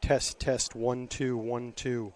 Test, test, 1, 2, 1, 2.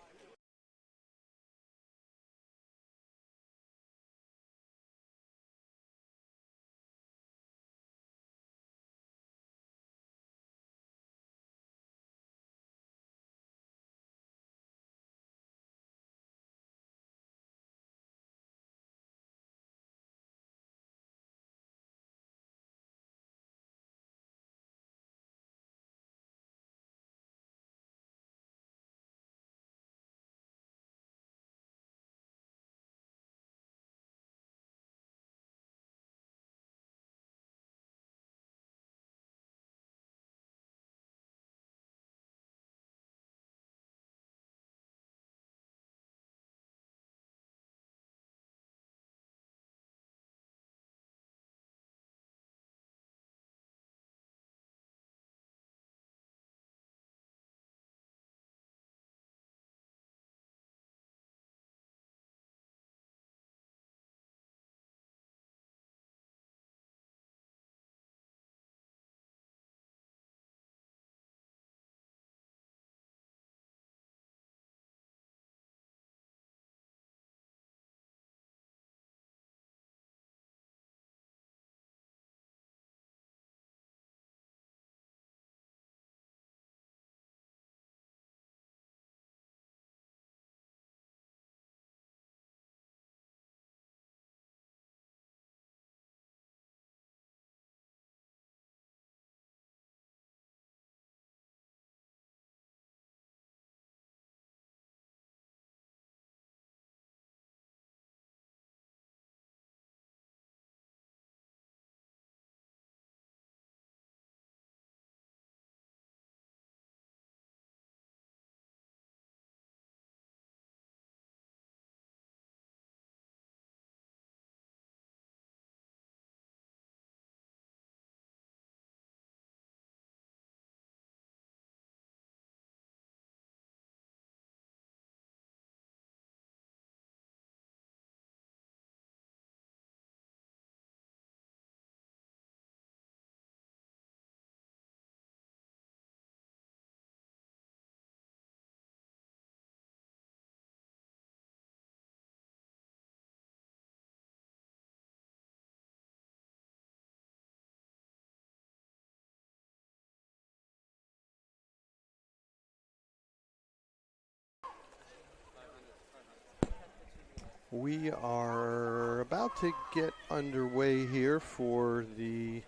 We are about to get underway here for the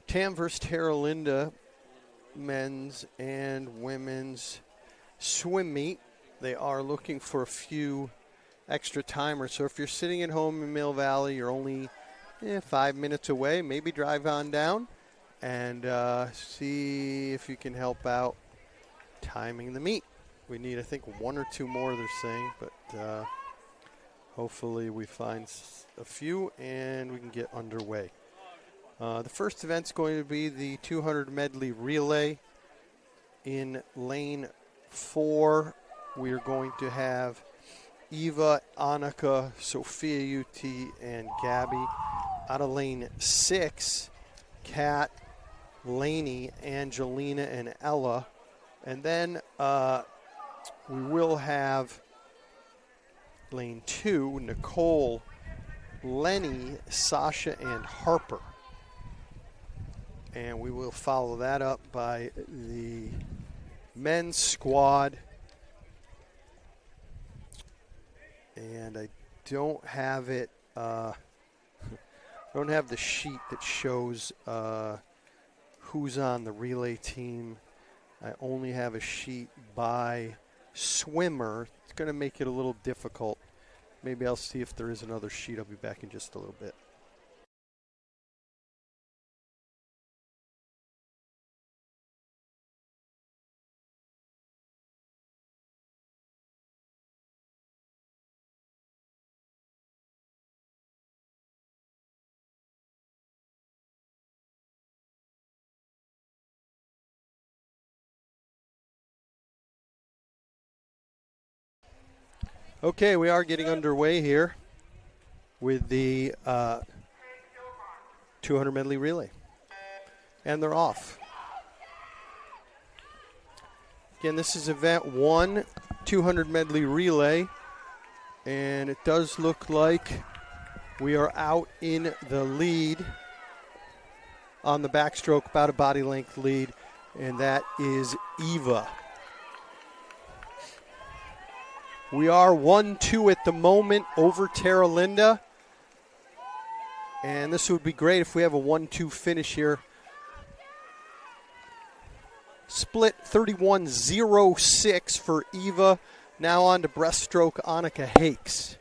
Tam vs. Terra Linda men's and women's swim meet. They are looking for a few extra timers. So if you're sitting at home in Mill Valley, you're only 5 minutes away, maybe drive on down and see if you can help out timing the meet. We need, I think, 1 or 2 more, they're saying, but hopefully we find a few and we can get underway. The first event's going to be the 200 medley relay. In lane 4, we are going to have Eva, Annika, Sophia UT, and Gabby. Out of lane 6, Kat, Lainey, Angelina, and Ella. And then we will have lane 2, Nicole, Lenny, Sasha, and Harper. And we will follow that up by the men's squad. And I don't have it, don't have the sheet that shows who's on the relay team. I only have a sheet by swimmer. It's going to make it a little difficult. Maybe I'll see if there is another sheet. I'll be back in just a little bit. Okay, we are getting underway here with the 200 medley relay. And they're off. Again, this is event 1, 200 medley relay. And it does look like we are out in the lead on the backstroke, about a body length lead, and that is Eva. We are 1-2 at the moment over Terra Linda. And this would be great if we have a 1-2 finish here. Split 31.06 for Eva. Now on to breaststroke Annika Hakes.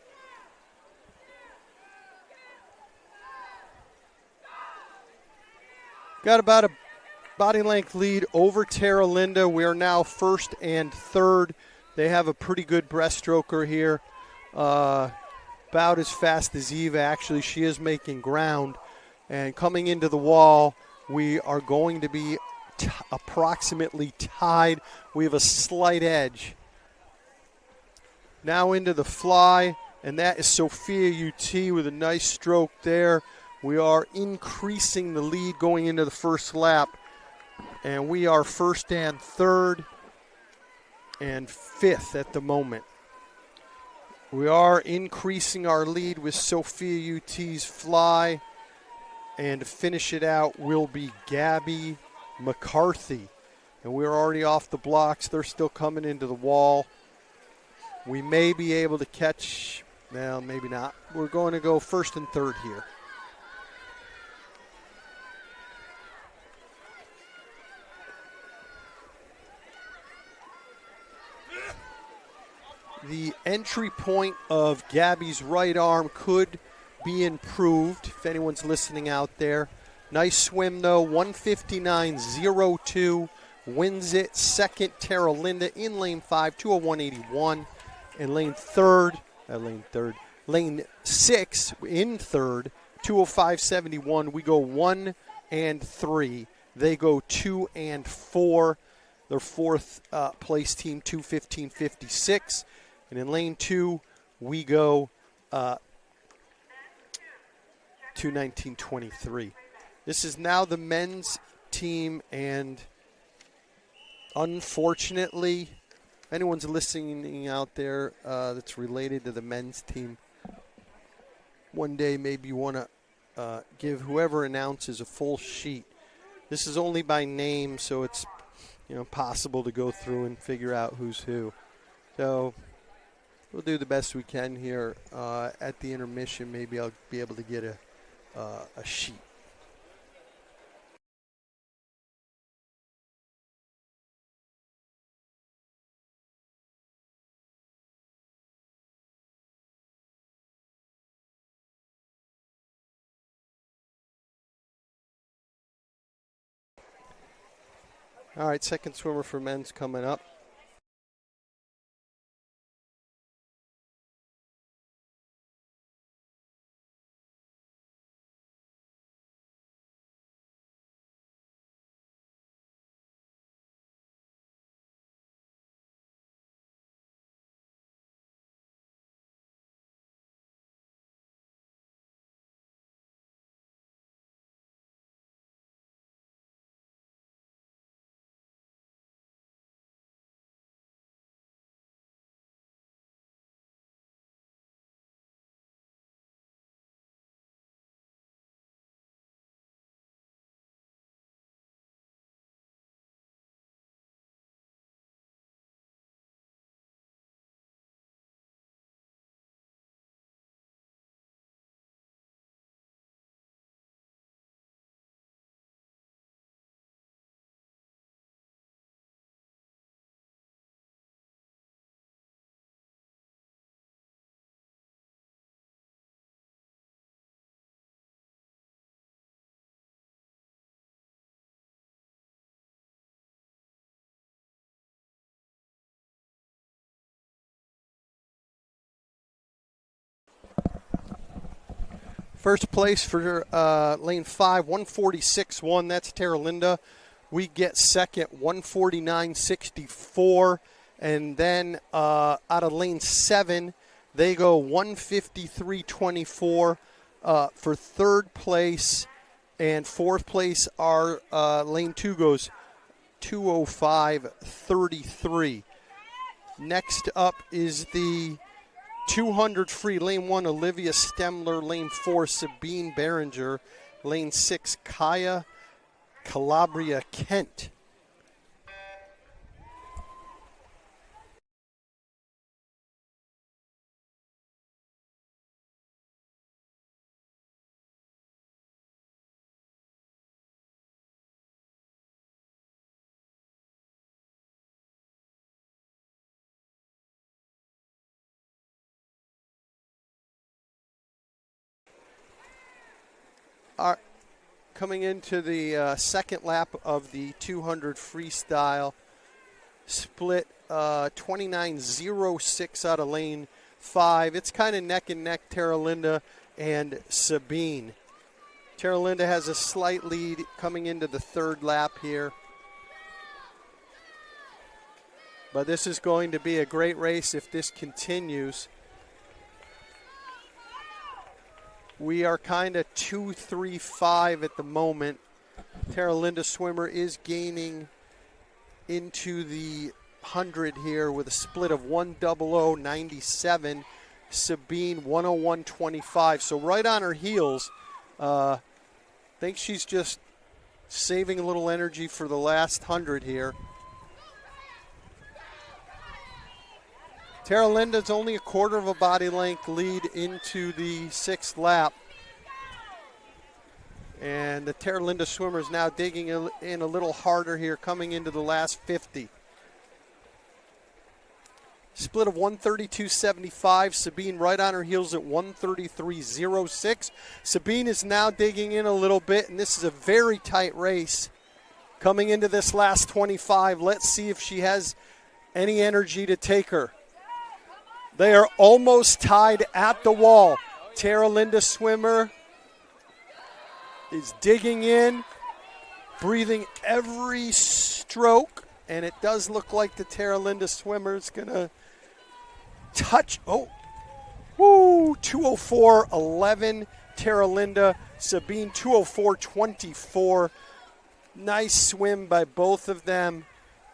Got about a body length lead over Terra Linda. We are now first and third. They have a pretty good breaststroker here. About as fast as Eva. Actually, she is making ground. And coming into the wall, we are going to be approximately tied. We have a slight edge. Now into the fly, and that is Sophia UT with a nice stroke there. We are increasing the lead going into the first lap, and we are first and third and fifth at the moment. We are increasing our lead with Sophia UT's fly, and to finish it out will be Gabby McCarthy. And we're already off the blocks. They're still coming into the wall. We may be able to catch, well, maybe not. We're going to go first and third here. The entry point of Gabby's right arm could be improved, if anyone's listening out there. Nice swim, though, 159.02, wins it. Second, Terra Linda in lane 5, 201.81. And lane 6 in third, 205.71. We go 1 and 3. They go 2 and 4. Their fourth place team, 215.56. And in lane 2, we go 219.23. This is now the men's team, and unfortunately, if anyone's listening out there that's related to the men's team, one day maybe you want to give whoever announces a full sheet. This is only by name, so it's possible to go through and figure out who's who. So we'll do the best we can here. At the intermission, maybe I'll be able to get a sheet. All right, second swimmer for men's coming up. First place for lane 5, 146.1. That's Terra Linda. We get second, 149.64. And then out of lane 7, they go 153.24 for third place. And fourth place, our lane 2 goes 2:05.33. Next up is the 200 free. Lane 1, Olivia Stemler. Lane 4, Sabine Behringer. Lane 6, Kaya Calabria Kent. Coming into the second lap of the 200 freestyle split, 29.06 out of lane 5. It's kind of neck and neck, Terra Linda and Sabine. Terra Linda has a slight lead coming into the third lap here. But this is going to be a great race if this continues. We are kind of 2-3-5 at the moment. Terra Linda swimmer is gaining into the 100 here with a split of 1:00.97. Sabine 1:01.25. So right on her heels. I think she's just saving a little energy for the last 100 here. Terra Linda's only a quarter of a body length lead into the sixth lap. And the Terra Linda swimmer is now digging in a little harder here, coming into the last 50. Split of 1:32.75. Sabine right on her heels at 1:33.06. Sabine is now digging in a little bit, and this is a very tight race. Coming into this last 25, let's see if she has any energy to take her. They are almost tied at the wall. Terra Linda swimmer is digging in, breathing every stroke, and it does look like the Terra Linda swimmer is going to touch. 2:04.11. Terra Linda. Sabine 2:04.24. Nice swim by both of them.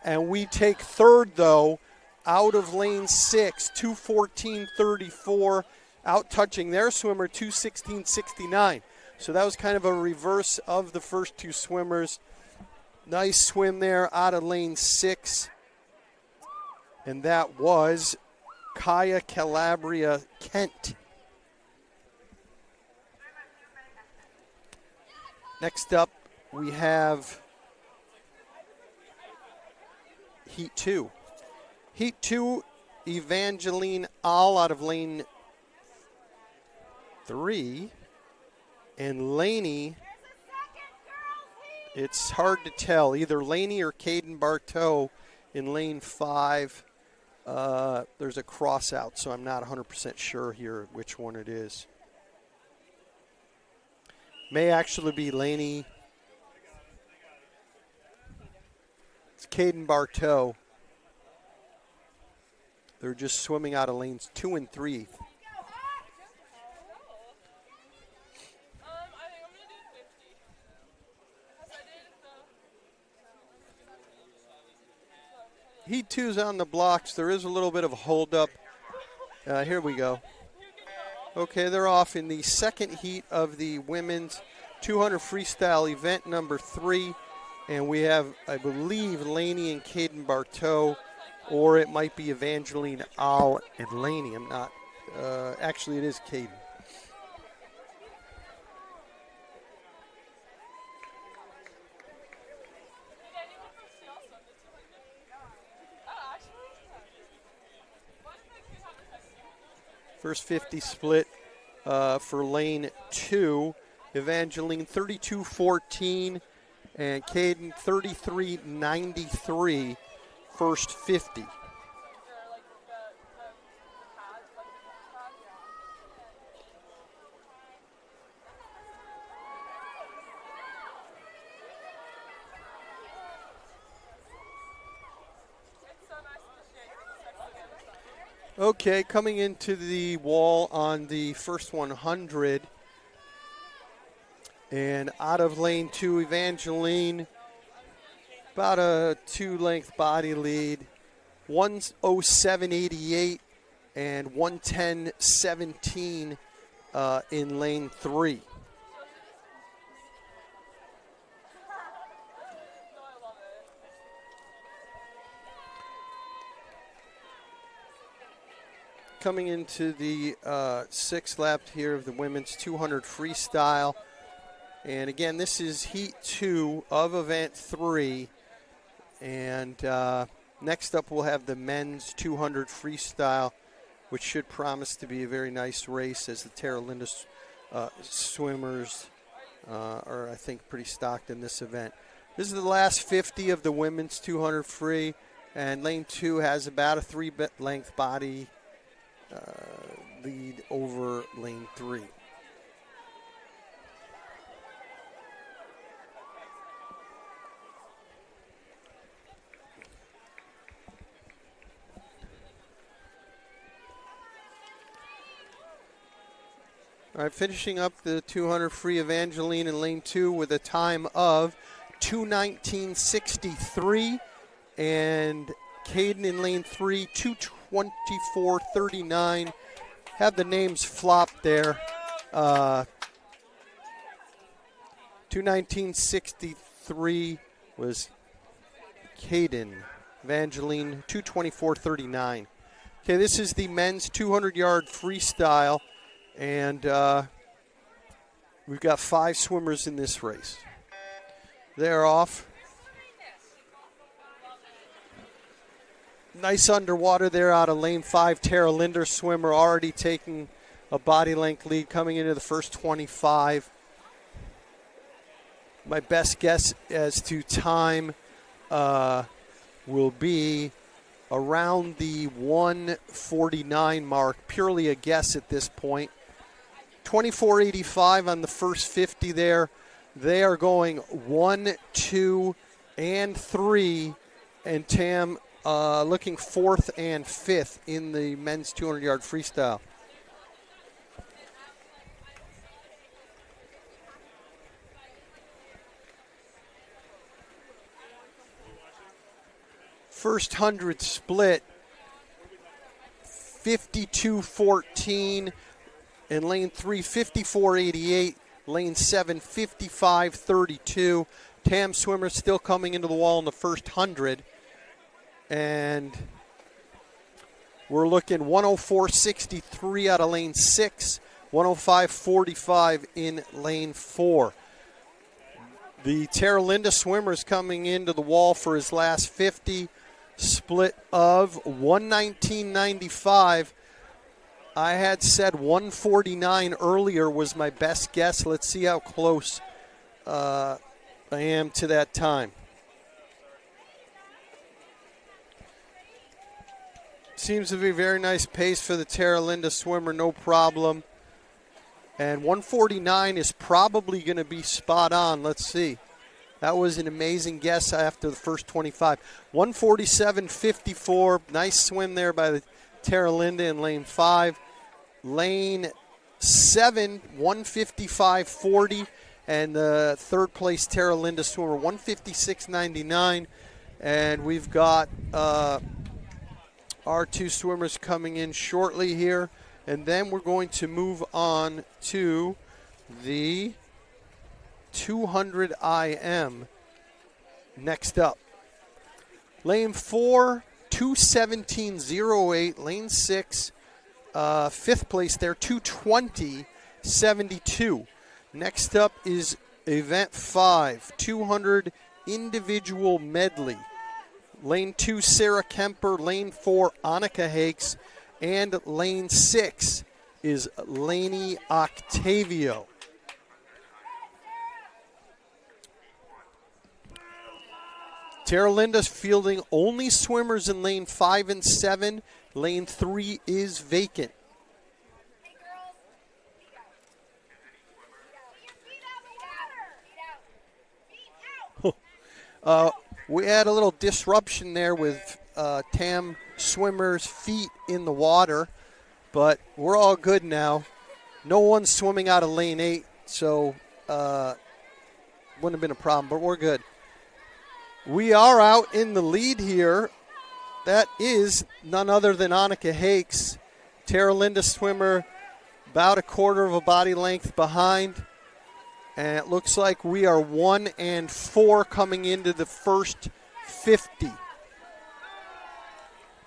And we take third, though, out of lane 6, 2:14.34, out touching their swimmer, 2:16.69. So that was kind of a reverse of the first two swimmers. Nice swim there out of lane 6. And that was Kaya Calabria Kent. Next up, we have Heat 2. Heat 2, Evangeline All out of lane 3. And Laney, it's hard to tell, either Laney or Caden Bartow in lane 5. There's a cross out, so I'm not 100% sure here which one it is. May actually be Laney. It's Caden Bartow. They're just swimming out of lanes 2 and 3. Heat 2's on the blocks. There is a little bit of a holdup. Here we go. Okay, they're off in the second heat of the women's 200 freestyle event number 3. And we have, I believe, Laney and Caden Bartow, or it might be Evangeline Al and Laney. I'm not. Actually, it is Caden. First 50 split for lane 2. Evangeline 32.14 and Caden 33.93. First 50. Okay, coming into the wall on the first 100. And out of lane 2, Evangeline about a 2-length body lead, 107.88 and 110.17 in lane 3. Coming into the 6th lap here of the women's 200 freestyle. And again, this is heat 2 of event 3. And next up we'll have the men's 200 freestyle, which should promise to be a very nice race as the Terra Linda swimmers are, I think, pretty stocked in this event. This is the last 50 of the women's 200 free, and lane 2 has about a 3-length body lead over lane 3. All right, finishing up the 200 free, Evangeline in lane 2 with a time of 2:19.63, and Caden in lane 3, 2:24.39. Have the names flopped there. 2:19.63 was Caden. Evangeline, 2:24.39. Okay, this is the men's 200-yard freestyle, and we've got 5 swimmers in this race. They're off. Nice underwater there out of lane 5. Terra Linder swimmer already taking a body length lead coming into the first 25. My best guess as to time will be around the 1:49 mark. Purely a guess at this point. 24.85 on the first 50 there. They are going 1, 2, and 3, and Tam looking 4th and 5th in the men's 200-yard freestyle. First 100 split, 52.14 in lane 3, 54.88, lane 7, 55.32. Tam swimmers still coming into the wall in the first 100. And we're looking 104.63 out of lane 6, 105.45 in lane 4. The Terra Linda swimmers coming into the wall for his last 50, split of 119.95. I had said 149 earlier was my best guess. Let's see how close I am to that time. Seems to be a very nice pace for the Terra Linda swimmer, no problem. And 149 is probably going to be spot on. Let's see. That was an amazing guess after the first 25. 147.54. Nice swim there by the Terra Linda in lane 5. Lane 7, 155.40. And the third place Terra Linda swimmer, 156.99. And we've got our 2 swimmers coming in shortly here. And then we're going to move on to the 200 IM next up. Lane 4, 2:17.08. Lane 6, 5th place there, 2:20.72. Next up is event 5, 200 individual medley. Lane 2, Sarah Kemper. Lane 4, Annika Hakes. And lane 6 is Lainey Octavio. Terra Linda's fielding only swimmers in lane 5 and 7. Lane 3 is vacant. We had a little disruption there with Tam swimmers' feet in the water, but we're all good now. No one's swimming out of lane 8, so wouldn't have been a problem, but we're good. We are out in the lead here. That is none other than Annika Hakes. Terra Linda swimmer about a quarter of a body length behind. And it looks like we are 1 and 4 coming into the first 50.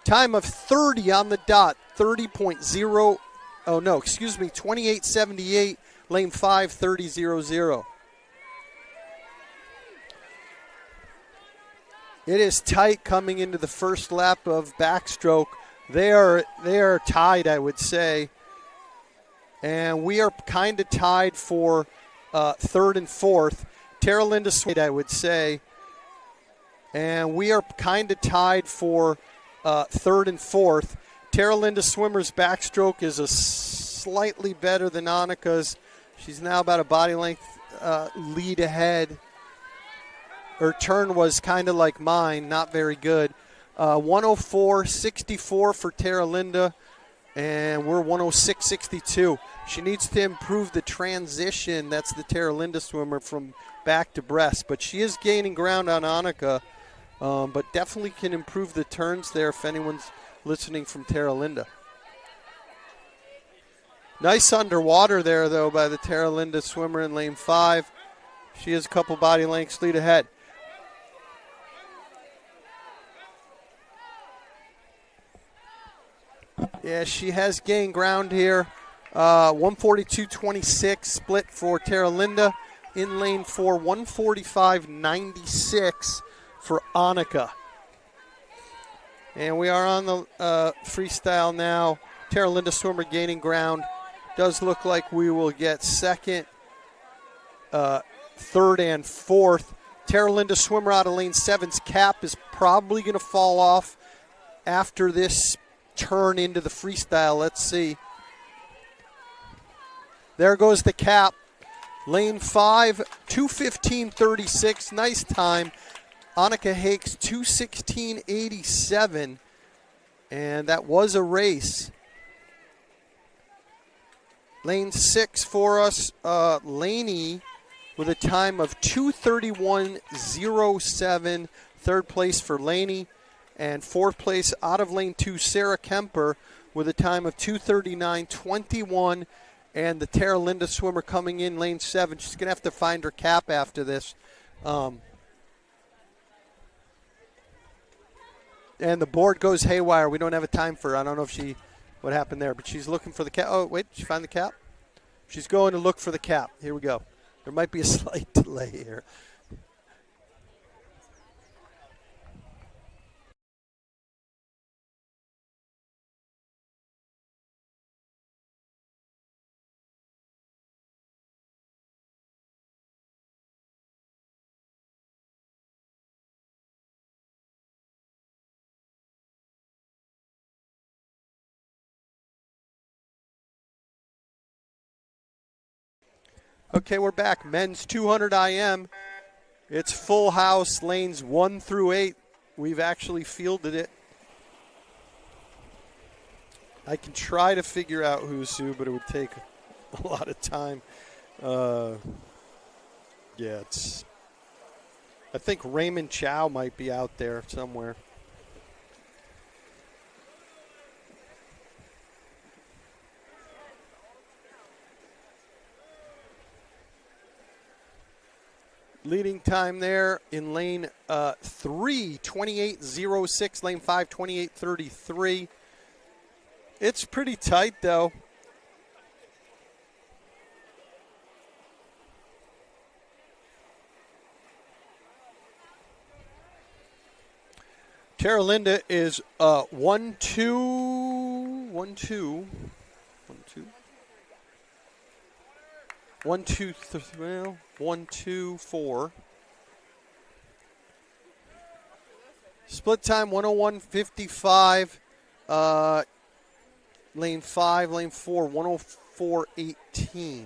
Time of 30 on the dot, 30.0. Oh, no, excuse me, 28.78, lane 5, 30.00. It is tight coming into the first lap of backstroke. They are tied, I would say. And we are kind of tied for third and fourth. Terra Linda Swade, I would say. And we are kind of tied for third and fourth. Terra Linda Swimmer's backstroke is a slightly better than Annika's. She's now about a body length lead ahead. Her turn was kind of like mine, not very good. 104.64 for Terra Linda, and we're 106.62. She needs to improve the transition. That's the Terra Linda swimmer from back to breast, but she is gaining ground on Annika, but definitely can improve the turns there if anyone's listening from Terra Linda. Nice underwater there, though, by the Terra Linda swimmer in lane 5. She is a couple body lengths lead ahead. Yeah, she has gained ground here. 142.26 split for Terra Linda. In lane 4, 145.96 for Annika. And we are on the freestyle now. Terra Linda swimmer gaining ground. Does look like we will get second, third, and fourth. Terra Linda swimmer out of lane 7's cap is probably going to fall off after this turn into the freestyle. Let's see. There goes the cap. Lane 5, 2:15.36. Nice time. Annika Hakes, 2:16.87. And that was a race. Lane 6 for us. Laney with a time of 2:31.07. Third place for Laney. And fourth place out of lane 2, Sarah Kemper with a time of 2:39.21. And the Terra Linda swimmer coming in lane 7. She's going to have to find her cap after this. And the board goes haywire. We don't have a time for her. I don't know if what happened there, but she's looking for the cap. Oh, wait, did she find the cap? She's going to look for the cap. Here we go. There might be a slight delay here. Okay, we're back. Men's 200 IM. It's full house, lanes 1 through 8. We've actually fielded it. I can try to figure out who's who, but it would take a lot of time. I think Raymond Chow might be out there somewhere. Leading time there in lane 3, 28.06. Lane 5, 28.33. It's pretty tight, though. Terra Linda is 1-2. 1-2. 1-2-4. Split time 101.55. Lane 5, lane 4, 104.18.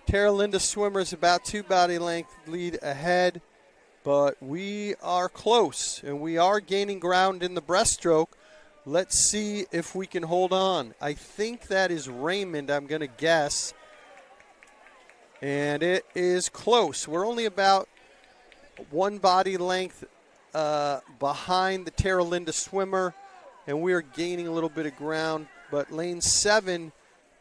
Terra Linda swimmer is about 2 body length lead ahead, but we are close, and we are gaining ground in the breaststroke. Let's see if we can hold on. I think that is Raymond, I'm going to guess. And it is close. We're only about 1 body length behind the Terra Linda swimmer, and we are gaining a little bit of ground. But lane 7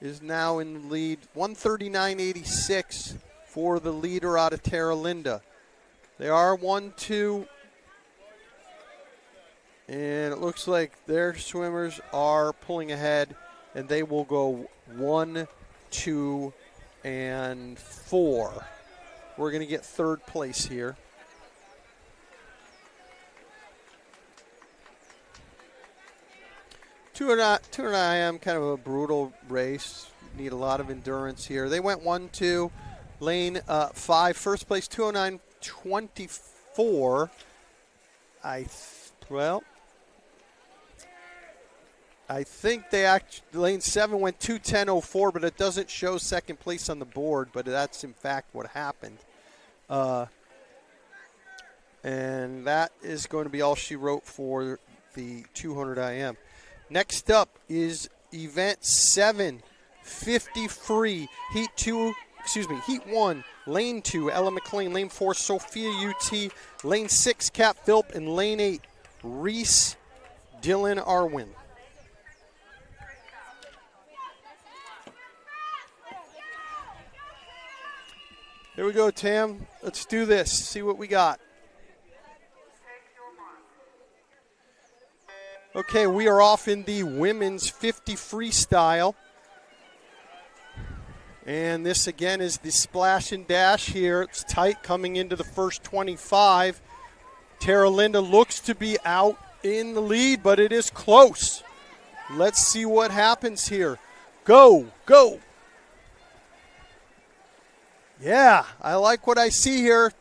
is now in the lead, 139.86 for the leader out of Terra Linda. They are 1-2, and it looks like their swimmers are pulling ahead, and they will go 1, 2, and 4. We're going to get third place here. 200 IM, kind of a brutal race. Need a lot of endurance here. They went 1-2, lane 5, first place 209.24. I think they lane 7 went 2:10.04, but it doesn't show second place on the board. But that's in fact what happened. And that is going to be all she wrote for the 200 IM. Next up is event 7, 50 free, heat 1, lane 2, Ella McLean, lane 4, Sophia UT, lane 6, Kat Philp, and lane 8, Reese Dylan Arwin. Here we go, Tam. Let's do this. See what we got. Okay, we are off in the women's 50 freestyle. And this again is the splash and dash here. It's tight coming into the first 25. Terra Linda looks to be out in the lead, but it is close. Let's see what happens here. Go, go. Yeah, I like what I see here.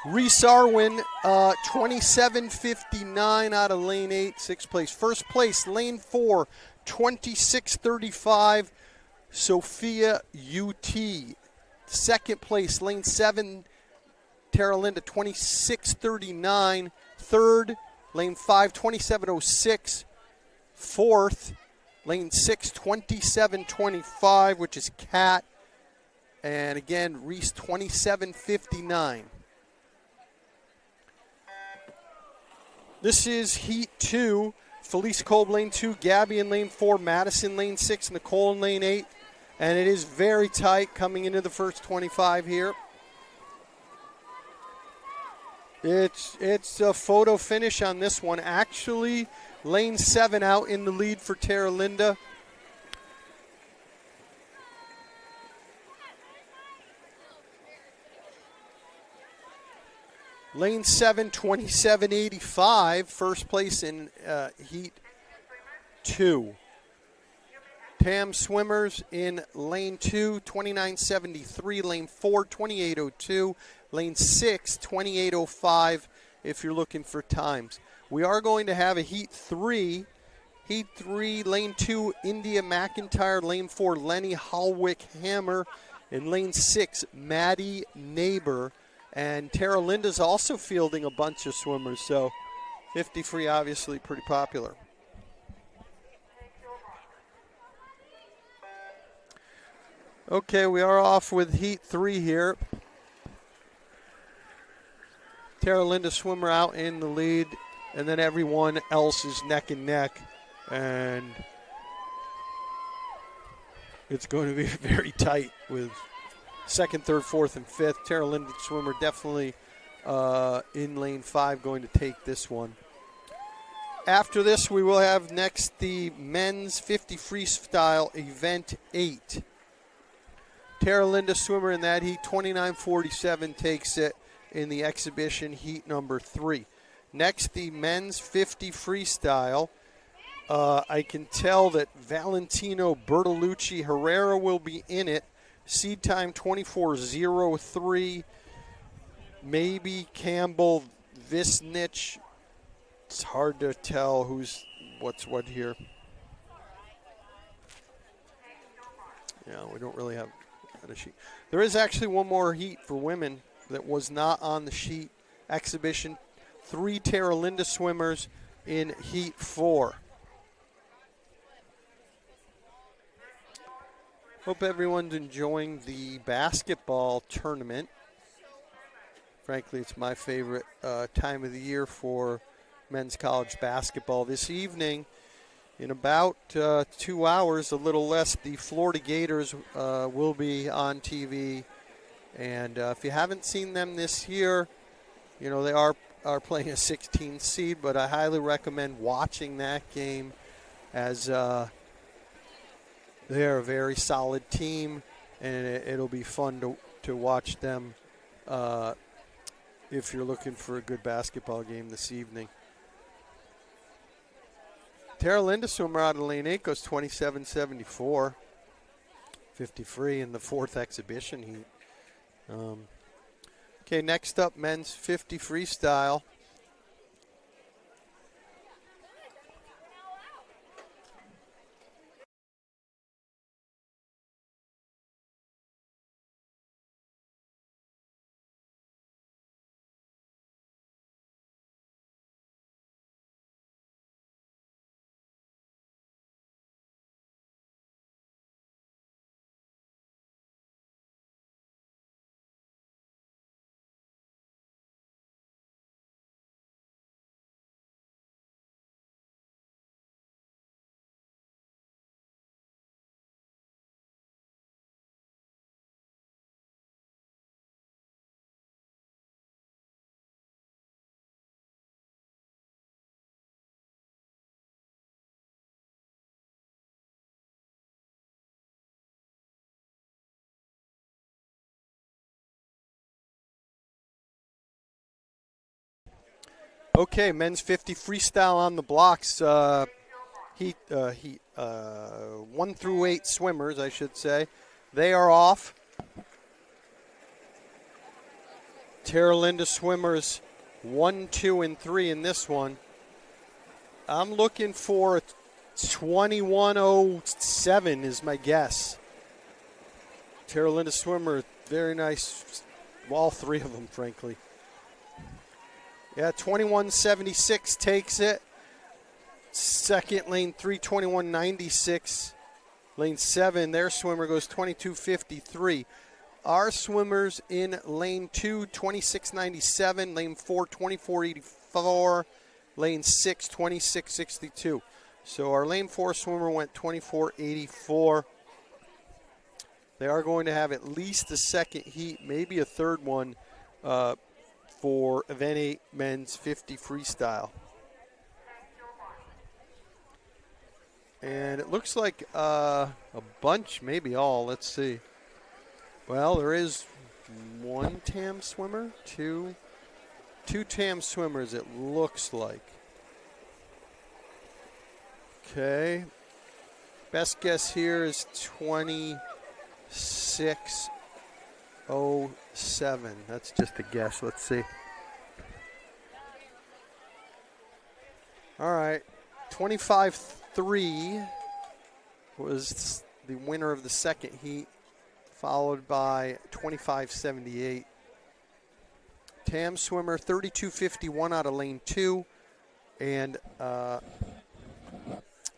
Reese Arwin, 27.59 out of lane 8, sixth place. First place, lane 4, 26.35, Sophia UT. Second place, lane 7, Terra Linda, 26.39. Third, lane 5, 27.06. Fourth, lane 6, 27.25, which is Kat. And again, Reese, 27.59. This is Heat 2. Felice Kolb, lane 2. Gabby in lane 4. Madison, lane 6. Nicole in lane 8. And it is very tight coming into the first 25 here. It's a photo finish on this one. Actually, lane 7 out in the lead for Terra Linda. Lane 7, 27.85, first place in Heat 2. Tam swimmers in lane 2, 29.73. Lane 4, 28.02. Lane 6, 28.05 if you're looking for times. We are going to have a Heat 3. Heat 3, lane 2, India McIntyre. Lane 4, Lenny Hallwick Hammer. In lane 6, Maddie Neighbor. And Terra Linda's also fielding a bunch of swimmers, so 50 free obviously pretty popular. Okay, we are off with Heat 3 here. Terra Linda swimmer out in the lead, and then everyone else is neck and neck. And it's going to be very tight with second, third, fourth, and fifth. Terra Linda swimmer definitely in lane 5 going to take this one. After this, we will have next the men's 50 freestyle event 8. Terra Linda swimmer in that heat, 29.47, takes it in the exhibition heat number 3. Next, the men's 50 freestyle. I can tell that Valentino Bertolucci Herrera will be in it. Seed time 24.03. Maybe Campbell, Visnich. It's hard to tell what's what here. Yeah, we don't really have a sheet. There is actually one more heat for women that was not on the sheet. Exhibition 3 Terra Linda swimmers in heat 4. Hope everyone's enjoying the basketball tournament. Frankly, it's my favorite time of the year for men's college basketball. This evening, in about 2 hours, a little less, the Florida Gators will be on TV. And if you haven't seen them this year, they are playing a 16 seed, but I highly recommend watching that game as they're a very solid team, and it'll be fun to watch them if you're looking for a good basketball game this evening. Terra Linda swimmer out of Lane 8 goes 27.74, 53 in the fourth exhibition heat. Okay, next up, men's 50 freestyle. Okay, men's 50 freestyle on the blocks. Heat 1 through 8 swimmers, I should say. They are off. Terra Linda swimmers 1, 2, and 3 in this one. I'm looking for a 21:07 is my guess. Terra Linda swimmer, very nice. All three of them, frankly. Yeah, 21:76 takes it. Second, lane 3, 21:96. Lane 7, their swimmer goes 22:53. Our swimmers in lane 2, 26:97. Lane 4, 24:84. Lane 6, 26:62. So our lane 4 swimmer went 24:84. They are going to have at least a second heat, maybe a third one, for Event 8 men's 50 freestyle. And it looks like a bunch, maybe all. Let's see. Well, there is one TAM swimmer, two TAM swimmers, it looks like. Okay. Best guess here is 26:07. That's just a guess. Let's see. All right. 25:03 was the winner of the second heat, followed by 25:78. TAM swimmer 32:51 out of lane 2, and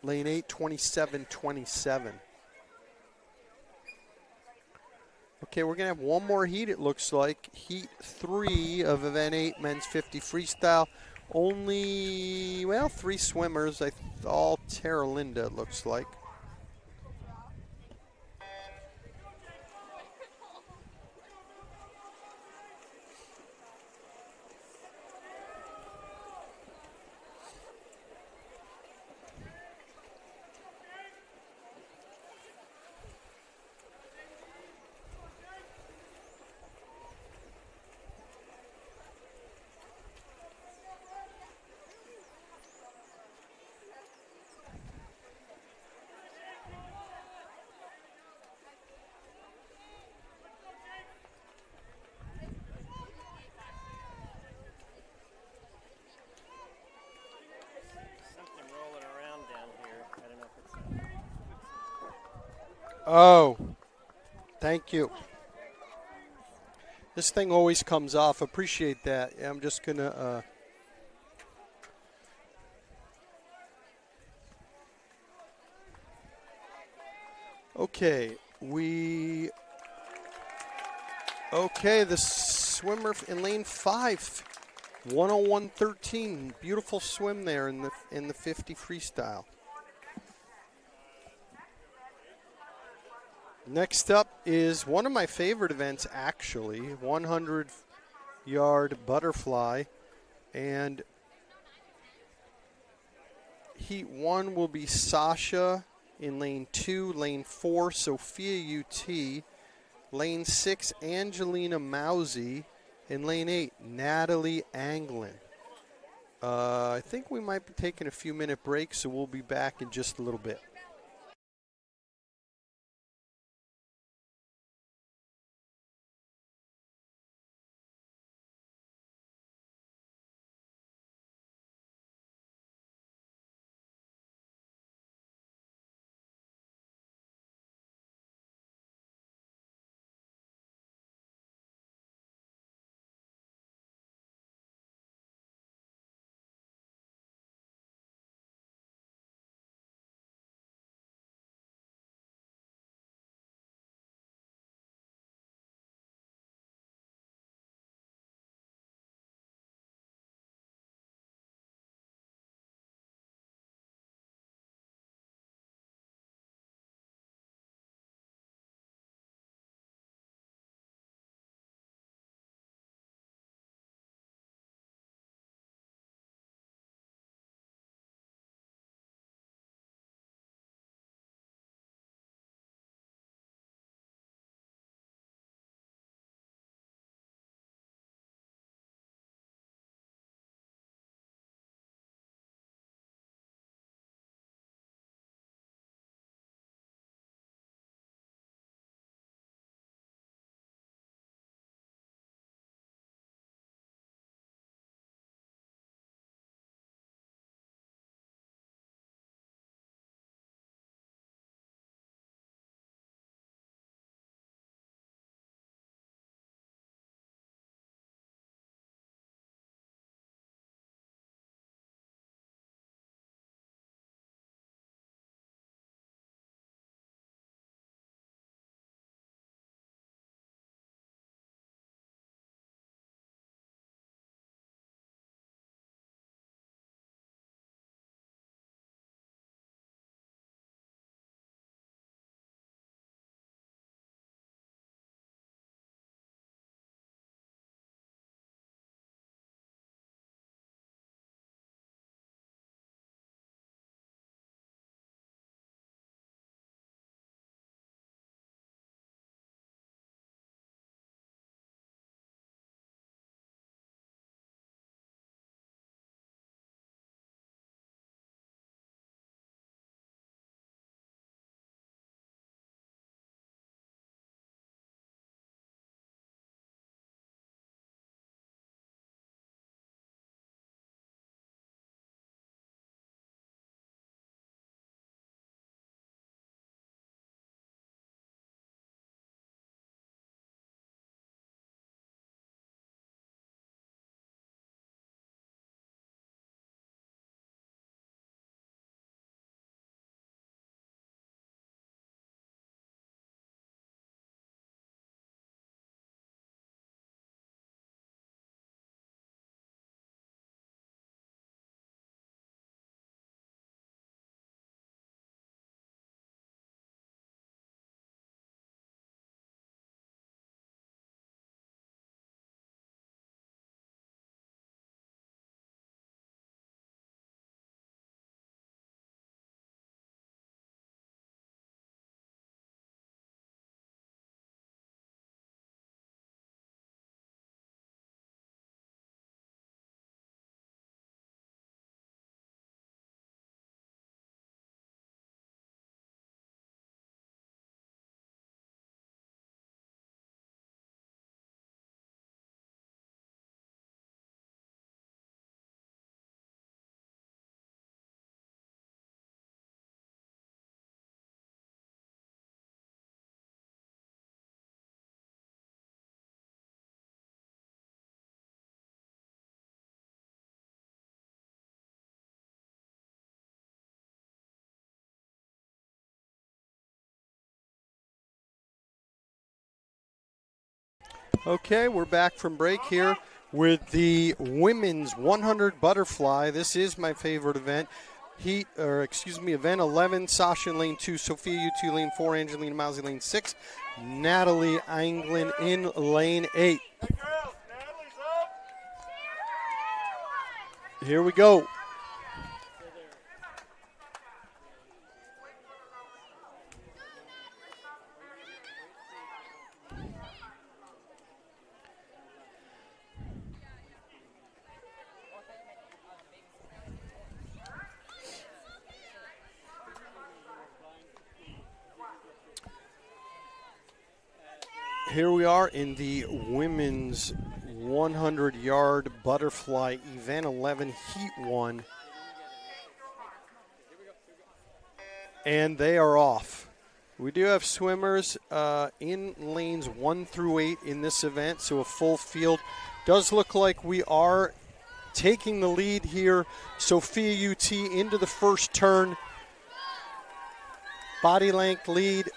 lane 8 27:27. Okay, we're going to have one more heat, it looks like. Heat 3 of Event 8 men's 50 freestyle. Only, 3 swimmers. All Terra Linda, it looks like. Oh, thank you. This thing always comes off. Appreciate that. I'm just going to... Okay, the swimmer in lane 5, 101.13. Beautiful swim there in the 50 freestyle. Next up is one of my favorite events, actually, 100-yard butterfly. And heat 1 will be Sasha in lane 2, lane 4, Sophia UT, lane 6, Angelina Mousy, in lane 8, Natalie Anglin. I think we might be taking a few-minute break, so we'll be back in just a little bit. Okay, we're back from break here with the women's 100 butterfly. This is my favorite event. Event 11, Sasha in lane 2, Sophia U2 lane 4, Angelina Mousy lane 6, Natalie Anglin in lane 8. Here we go. Here we are in the women's 100-yard butterfly event 11, heat 1. And they are off. We do have swimmers in lanes 1 through 8 in this event, so a full field. Does look like we are taking the lead here. Sophia UT into the first turn. Body length lead.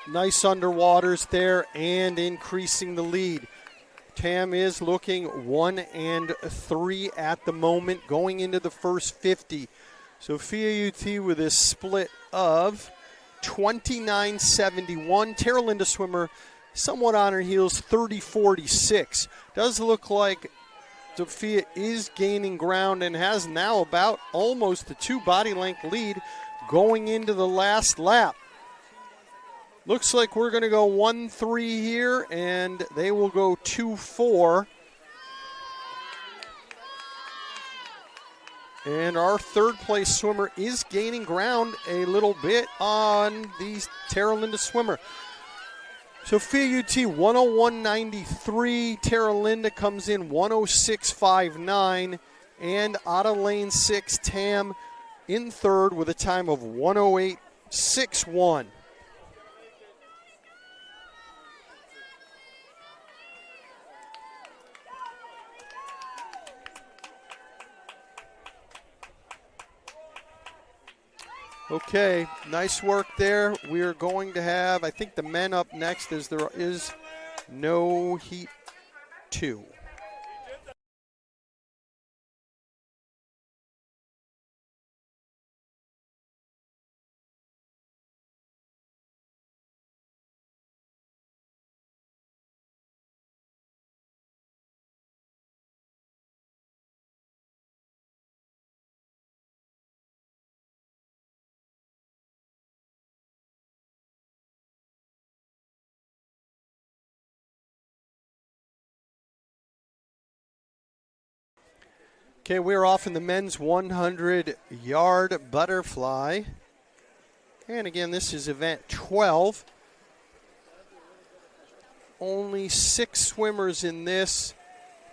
Nice underwaters there and increasing the lead. Tam is looking 1 and 3 at the moment going into the first 50. Sophia UT with a split of 29.71. Terra Linda swimmer somewhat on her heels, 30.46. Does look like Sophia is gaining ground and has now about almost a 2 body length lead going into the last lap. Looks like we're going to go 1-3 here, and they will go 2-4. And our third place swimmer is gaining ground a little bit on the Terra Linda swimmer. Sophia UT 101.93. Terra Linda comes in 106.59. And out of lane 6, Tam in third with a time of 108.61. Okay, nice work there. We are going to have, I think, the men up next as there is no heat 2. Okay, we're off in the men's 100-yard butterfly. And again, this is event 12. Only 6 swimmers in this.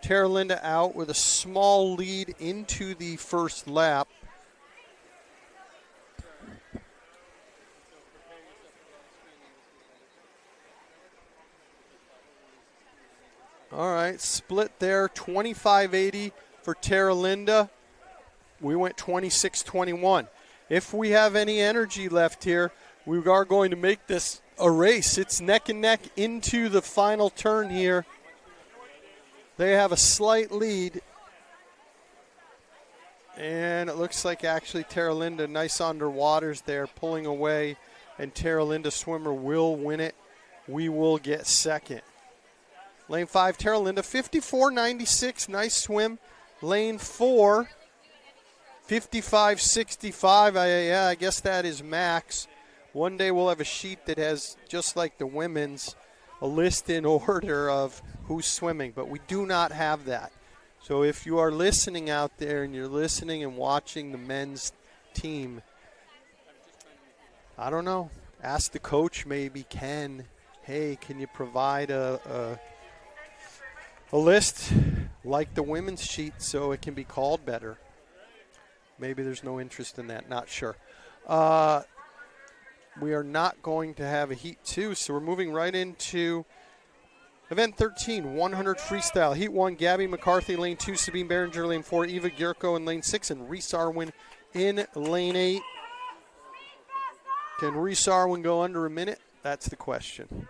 Terra Linda out with a small lead into the first lap. All right, split there, 25.80 for Terra Linda. We went 26.21. If we have any energy left here, we are going to make this a race. It's neck and neck into the final turn here. They have a slight lead. And it looks like actually Terra Linda, nice underwaters there, pulling away. And Terra Linda swimmer will win it. We will get second. Lane 5, Terra Linda, 54.96, nice swim. Lane 4, 55.65. I guess that is max. One day we'll have a sheet that has, just like the women's, a list in order of who's swimming, but we do not have that. So if you are listening out there and you're listening and watching the men's team, I don't know. Ask the coach maybe, Ken, hey, can you provide a list like the women's sheet so it can be called better? Maybe there's no interest in that, not sure. We are not going to have a heat 2, so we're moving right into event 13, 100 freestyle. Heat 1, Gabby McCarthy, lane 2, Sabine Behringer, lane 4, Eva Gierko in lane 6, and Reese Arwin in lane 8. Can Reese Arwin go under a minute? That's the question.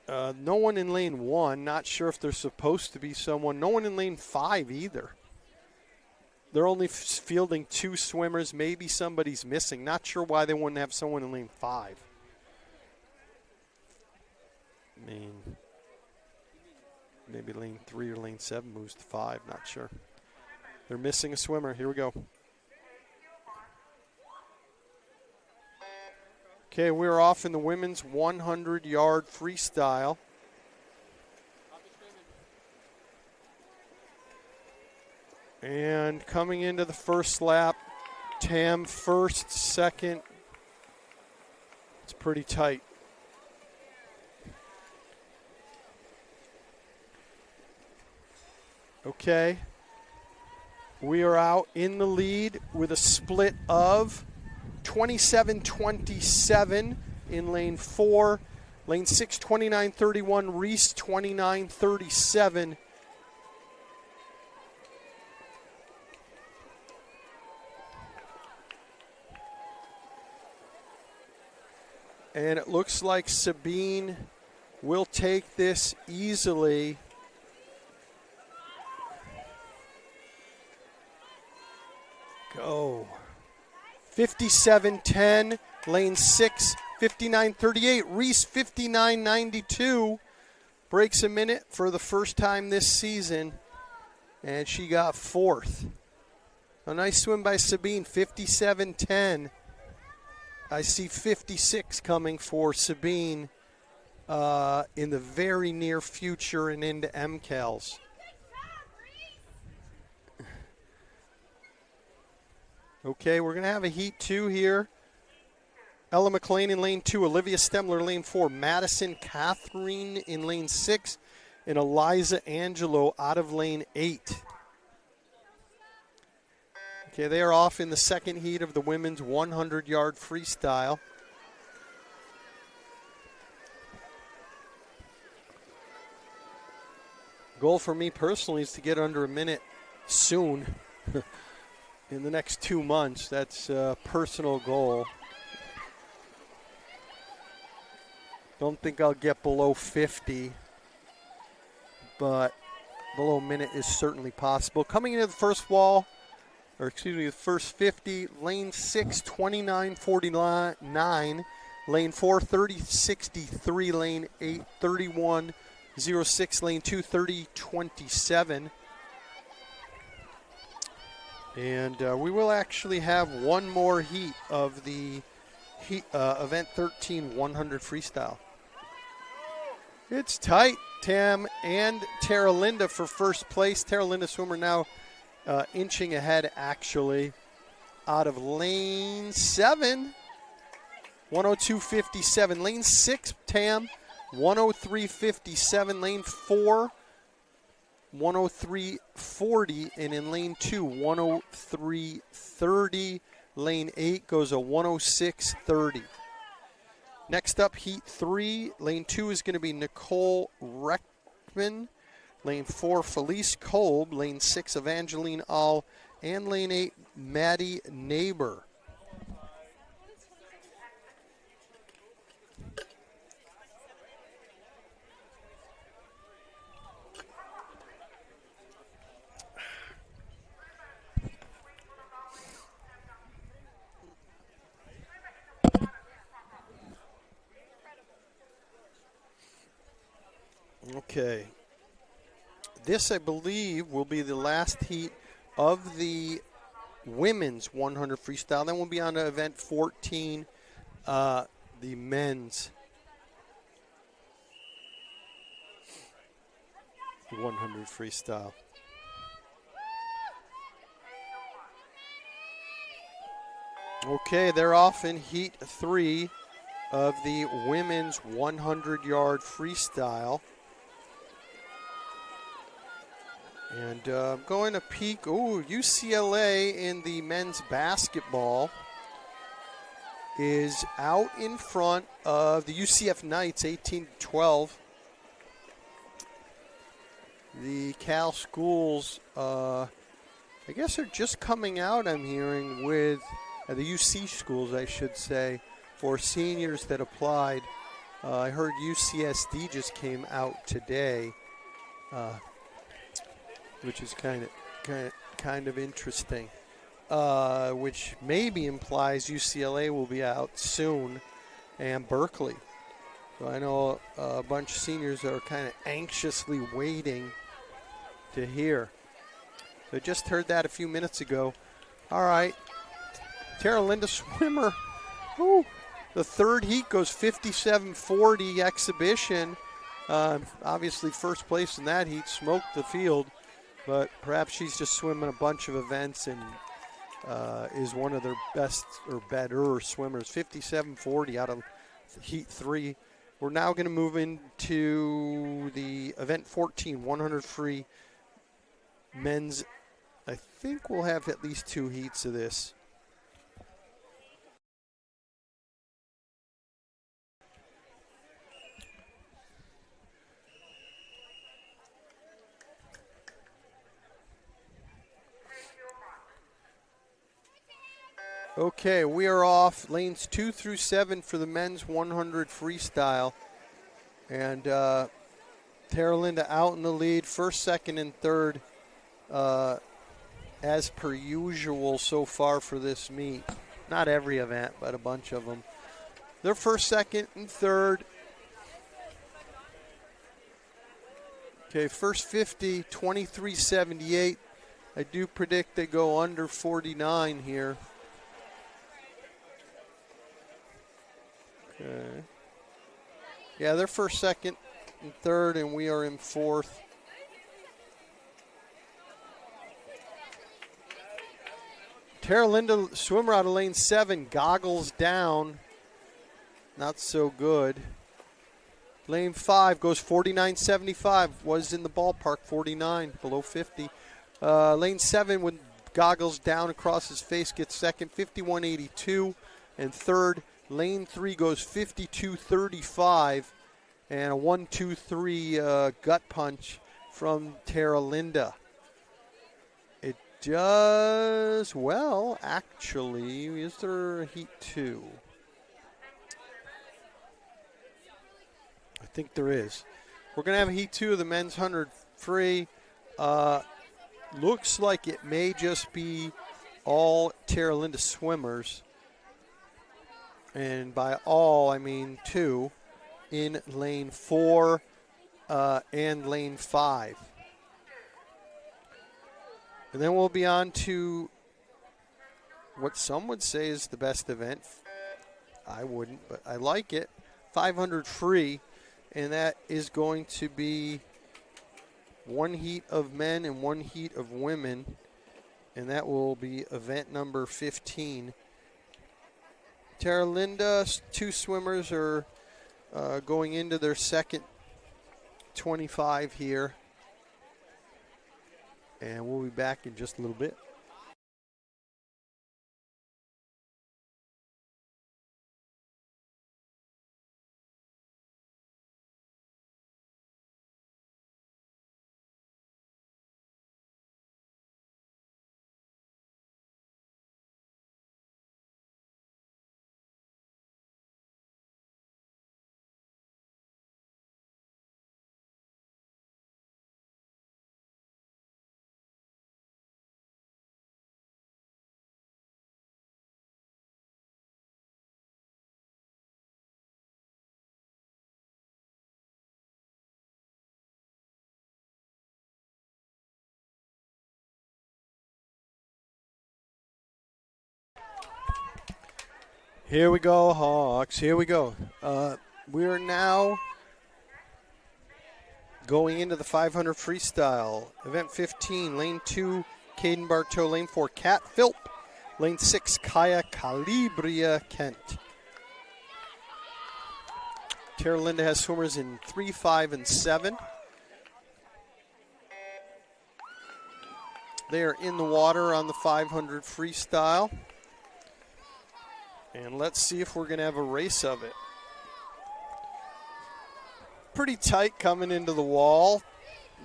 No one in lane 1. Not sure if there's supposed to be someone. No one in lane 5 either. They're only fielding 2 swimmers. Maybe somebody's missing. Not sure why they wouldn't have someone in lane 5. I mean, maybe lane 3 or lane 7 moves to 5. Not sure. They're missing a swimmer. Here we go. Okay, we're off in the women's 100-yard freestyle. And coming into the first lap, Tam first, second. It's pretty tight. Okay. We are out in the lead with a split of 27-27 in lane 4. Lane 6, 29-31. Reese, 29-37. And it looks like Sabine will take this easily. Go. 57-10, lane 6, 59-38. Reese, 59-92. Breaks a minute for the first time this season, and she got 4th. A nice swim by Sabine, 57-10. I see 56 coming for Sabine in the very near future and into MCALs. Okay, we're going to have a heat 2 here. Ella McLean in lane 2, Olivia Stemler lane 4, Madison Catherine in lane 6, and Eliza Angelo out of lane 8. Okay, they are off in the second heat of the women's 100-yard freestyle. Goal for me personally is to get under a minute soon. In the next 2 months. That's a personal goal. Don't think I'll get below 50, but below a minute is certainly possible. Coming into the first wall, or excuse me, the first 50, lane 6, 29-49, lane 4, 30-63, lane 8, 31-06, lane 2, 30-27. And we will actually have one more heat of the event 13 100 freestyle. It's tight. Tam and Terra Linda for first place. Terra Linda swimmer now inching ahead, actually, out of lane 7, 102.57. Lane 6, Tam, 103.57. Lane 4, 103.40, and in lane 2, 103.30. Lane 8 goes a 106.30. Next up, heat 3. Lane 2 is going to be Nicole Reckman. Lane 4, Felice Kolb. Lane 6, Evangeline All. And lane 8, Maddie Neighbor. Okay. This, I believe, will be the last heat of the women's 100 freestyle. Then we'll be on to event 14, the men's 100 freestyle. Okay, they're off in heat 3 of the women's 100-yard freestyle. And I'm going to peek. Ooh, UCLA in the men's basketball is out in front of the UCF Knights, 18-12. The Cal schools, I guess, are just coming out, I'm hearing, with the UC schools, I should say, for seniors that applied. I heard UCSD just came out today, which is kind of interesting. Which maybe implies UCLA will be out soon, and Berkeley. So I know a bunch of seniors are kind of anxiously waiting to hear. So I just heard that a few minutes ago. All right, Terra Linda swimmer. Ooh, the third heat goes 57:40 exhibition. Obviously first place in that heat, smoked the field, but perhaps she's just swimming a bunch of events and is one of their best or better swimmers. 57:40 out of heat 3. We're now going to move into the event 14, 100 free men's. I think we'll have at least 2 heats of this. Okay, we are off lanes 2 through 7 for the men's 100 freestyle. And Terra Linda out in the lead, first, second, and third, as per usual so far for this meet. Not every event, but a bunch of them. They're first, second, and third. Okay, first 50, 23:78. I do predict they go under 49 here. Okay. Yeah, they're first, second, and third, and we are in fourth. Terra Linda, swimmer out of lane 7, goggles down. Not so good. Lane 5 goes 49.75, was in the ballpark, 49, below 50. Lane 7 with goggles down across his face gets second, 51.82, and third. Lane 3 goes 52.35, and a 1-2-3 gut punch from Terra Linda. It does well, actually. Is there a heat 2? I think there is. We're going to have a heat 2 of the men's 100 free. Looks like it may just be all Terra Linda swimmers. And by all, I mean 2 in lane 4 and lane 5. And then we'll be on to what some would say is the best event. I wouldn't, but I like it. 500 free, and that is going to be 1 heat of men and 1 heat of women, and that will be event number 15. Terra Linda, 2 swimmers are going into their second 25 here. And we'll be back in just a little bit. Here we go, Hawks. Here we go. We are now going into the 500 freestyle. Event 15, lane 2, Caden Bartow. Lane 4, Kat Philp. Lane 6, Kaya Calibria Kent. Terra Linda has swimmers in 3, 5, and 7. They are in the water on the 500 freestyle. And let's see if we're going to have a race of it. Pretty tight coming into the wall.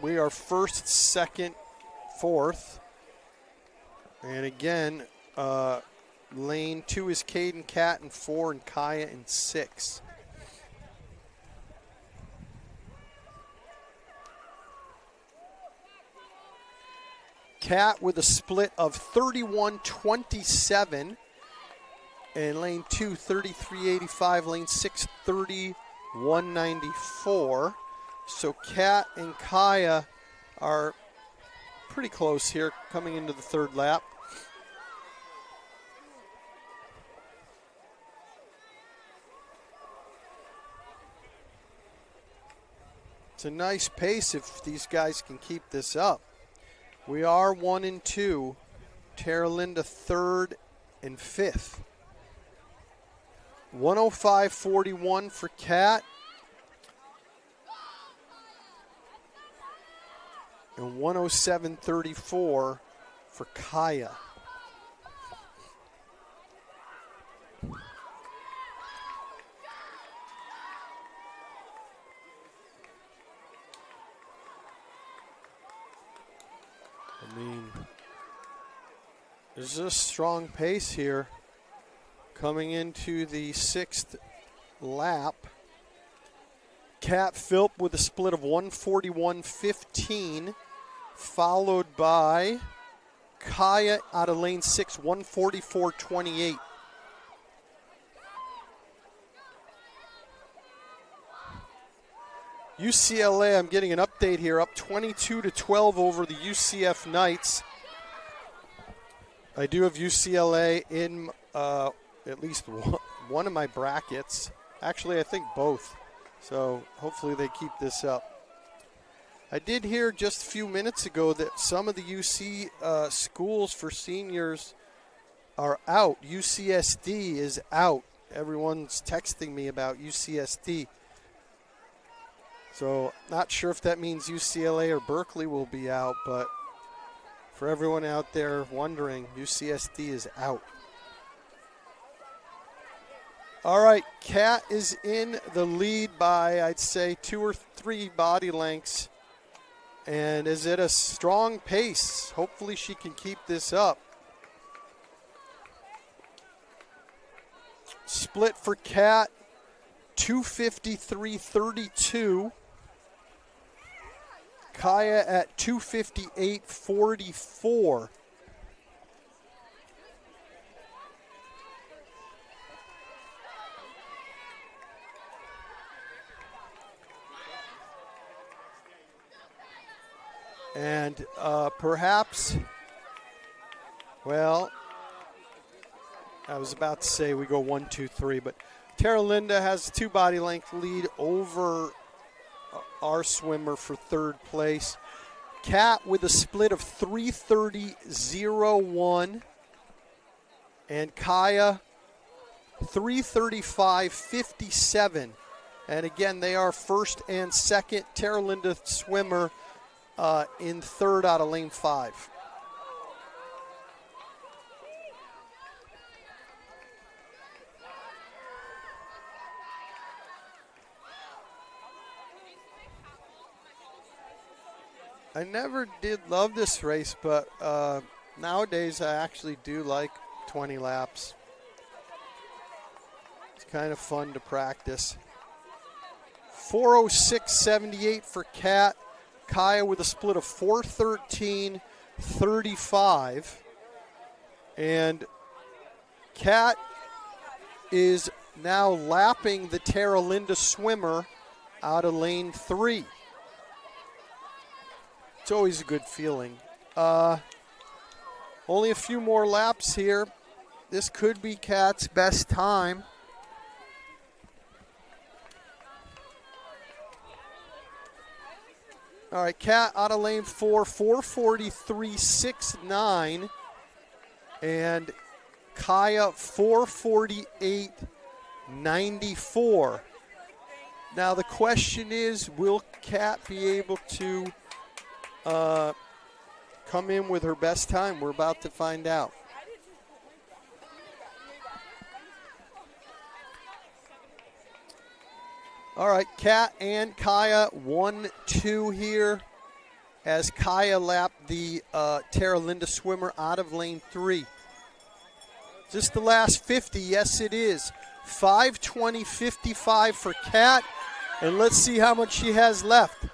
We are first, second, fourth. And again, lane 2 is Caden, Kat, and 4, and Kaya in 6. Kat with a split of 31-27. And lane 2, 33.85. Lane 6, 31.94. So Kat and Kaya are pretty close here coming into the third lap. It's a nice pace if these guys can keep this up. We are 1 and 2. Terra Linda 3rd and 5th. 105.41 for Kat. And 107.34 for Kaya. I mean, there's a strong pace here coming into the 6th lap. Kat Philp with a split of 141.15, followed by Kaya out of lane 6, 144.28. UCLA, I'm getting an update here, up 22-12 over the UCF Knights. I do have UCLA in at least one of my brackets. Actually, I think both. So hopefully they keep this up. I did hear just a few minutes ago that some of the UC schools for seniors are out. UCSD is out. Everyone's texting me about UCSD. So not sure if that means UCLA or Berkeley will be out, but for everyone out there wondering, UCSD is out. All right, Kat is in the lead by, I'd say, 2 or 3 body lengths and is at a strong pace. Hopefully she can keep this up. Split for Kat, 253.32. Kaya at 258.44. And perhaps, well, I was about to say we go 1, 2, 3, but Terra Linda has a 2 body length lead over our swimmer for 3rd place. Kat with a split of 3:30.01, and Kaya 3:35.57. And again, they are 1st and 2nd. Terra Linda swimmer in 3rd out of lane 5. I never did love this race, but nowadays I actually do like 20 laps. It's kind of fun to practice. 4:06.78 for Kat. Kaya with a split of 4:13.35. And Kat is now lapping the Terra Linda swimmer out of lane 3. It's always a good feeling. Only a few more laps here. This could be Kat's best time. All right, Kat out of lane 4, 4:43.69. And Kaya 4:48.94. Now the question is, will Kat be able to come in with her best time? We're about to find out. All right, Kat and Kaya 1-2 here as Kaya lapped the Terra Linda swimmer out of lane 3. Is this the last 50? Yes, it is. 5:20.55 for Kat, and let's see how much she has left.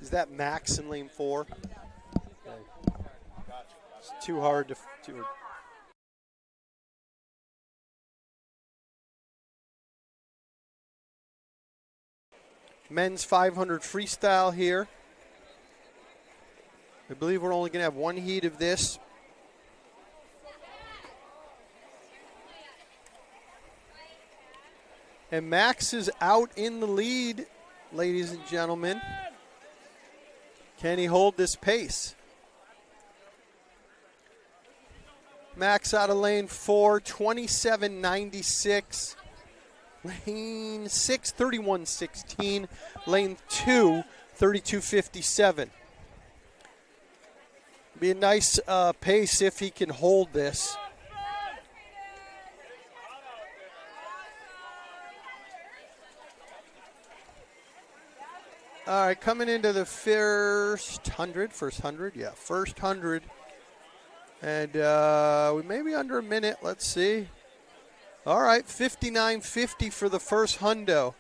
Is that Max in lane 4? Okay. It's too hard to. Men's 500 freestyle here. I believe we're only going to have one heat of this. And Max is out in the lead, ladies and gentlemen. Can he hold this pace? Max out of lane 4, 27.96. Lane 6, 31.16. Lane 2, 32.57. Be a nice pace if he can hold this. All right, coming into the first 100. And we may be under a minute. Let's see. All right, 59.50 for the first hundo.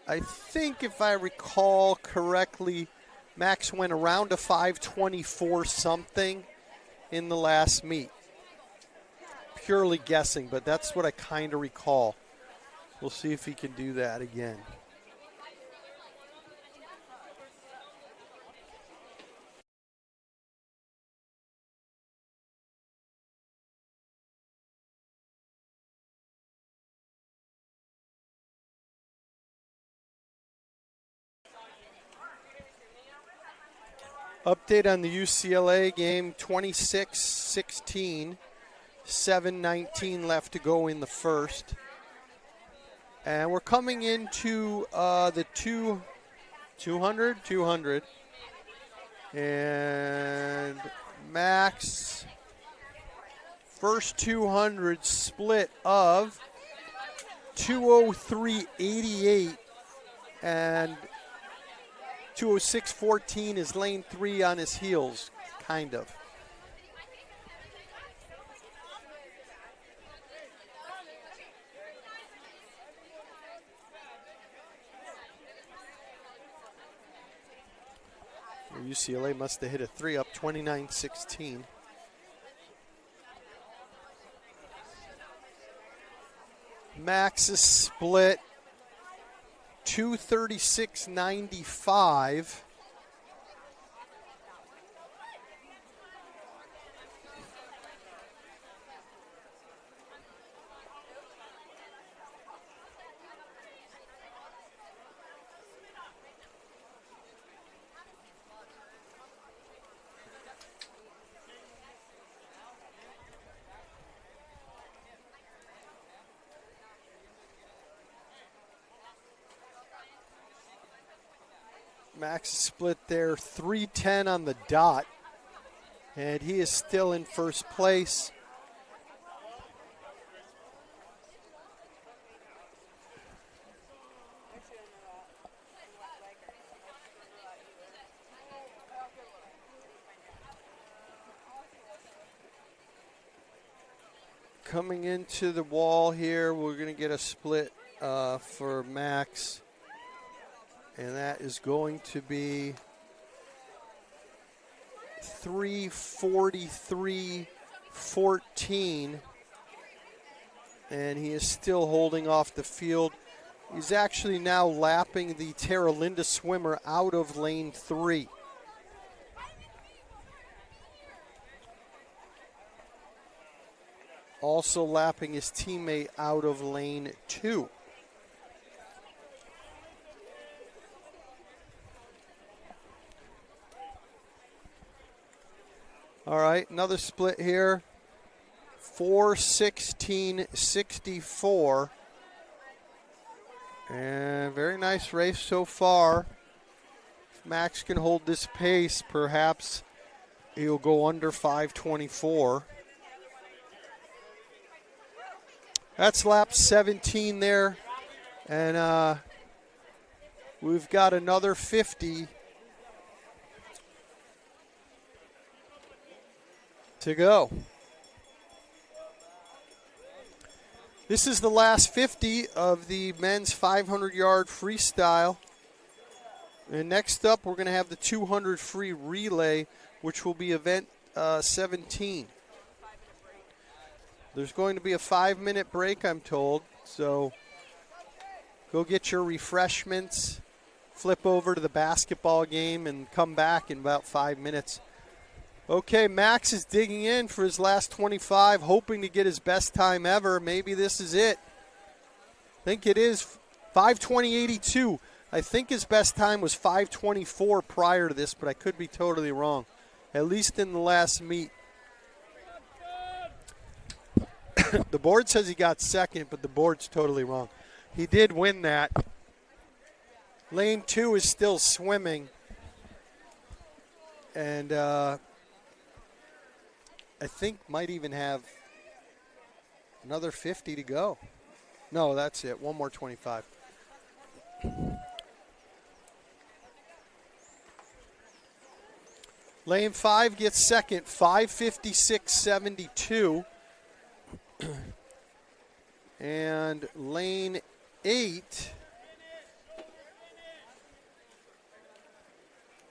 I think if I recall correctly, Max went around a 5:24 something in the last meet. Purely guessing, but that's what I kind of recall. We'll see if he can do that again. Update on the UCLA game, 26-16, 7:19 left to go in the first. And we're coming into the 200. And Max, first 200 split of 2:03.88 and 2:06.14 is lane 3 on his heels, kind of. UCLA must have hit a 3 up, 29-16. Max is split 2:36.95. Max is split there, 3:10 on the dot, and he is still in first place. Coming into the wall here, we're going to get a split for Max. And that is going to be 3:43.14. And he is still holding off the field. He's actually now lapping the Terra swimmer out of lane 3. Also lapping his teammate out of lane 2. All right, another split here. 4:16.64. And very nice race so far. If Max can hold this pace, perhaps he'll go under 5:24. That's lap 17 there. And we've got another 50 to go. This is the last 50 of the men's 500-yard freestyle. And next up, we're going to have the 200 free relay, which will be event 17. There's going to be a 5-minute break, I'm told. So go get your refreshments, flip over to the basketball game, and come back in about 5 minutes. Okay, Max is digging in for his last 25, hoping to get his best time ever. Maybe this is it. I think it is 5:20.82. I think his best time was 5:24 prior to this, but I could be totally wrong, at least in the last meet. The board says he got second, but the board's totally wrong. He did win that. Lane 2 is still swimming. And I think might even have another 50 to go. No, that's it. One more 25. Lane 5 gets second, 5:56.72. And lane 8.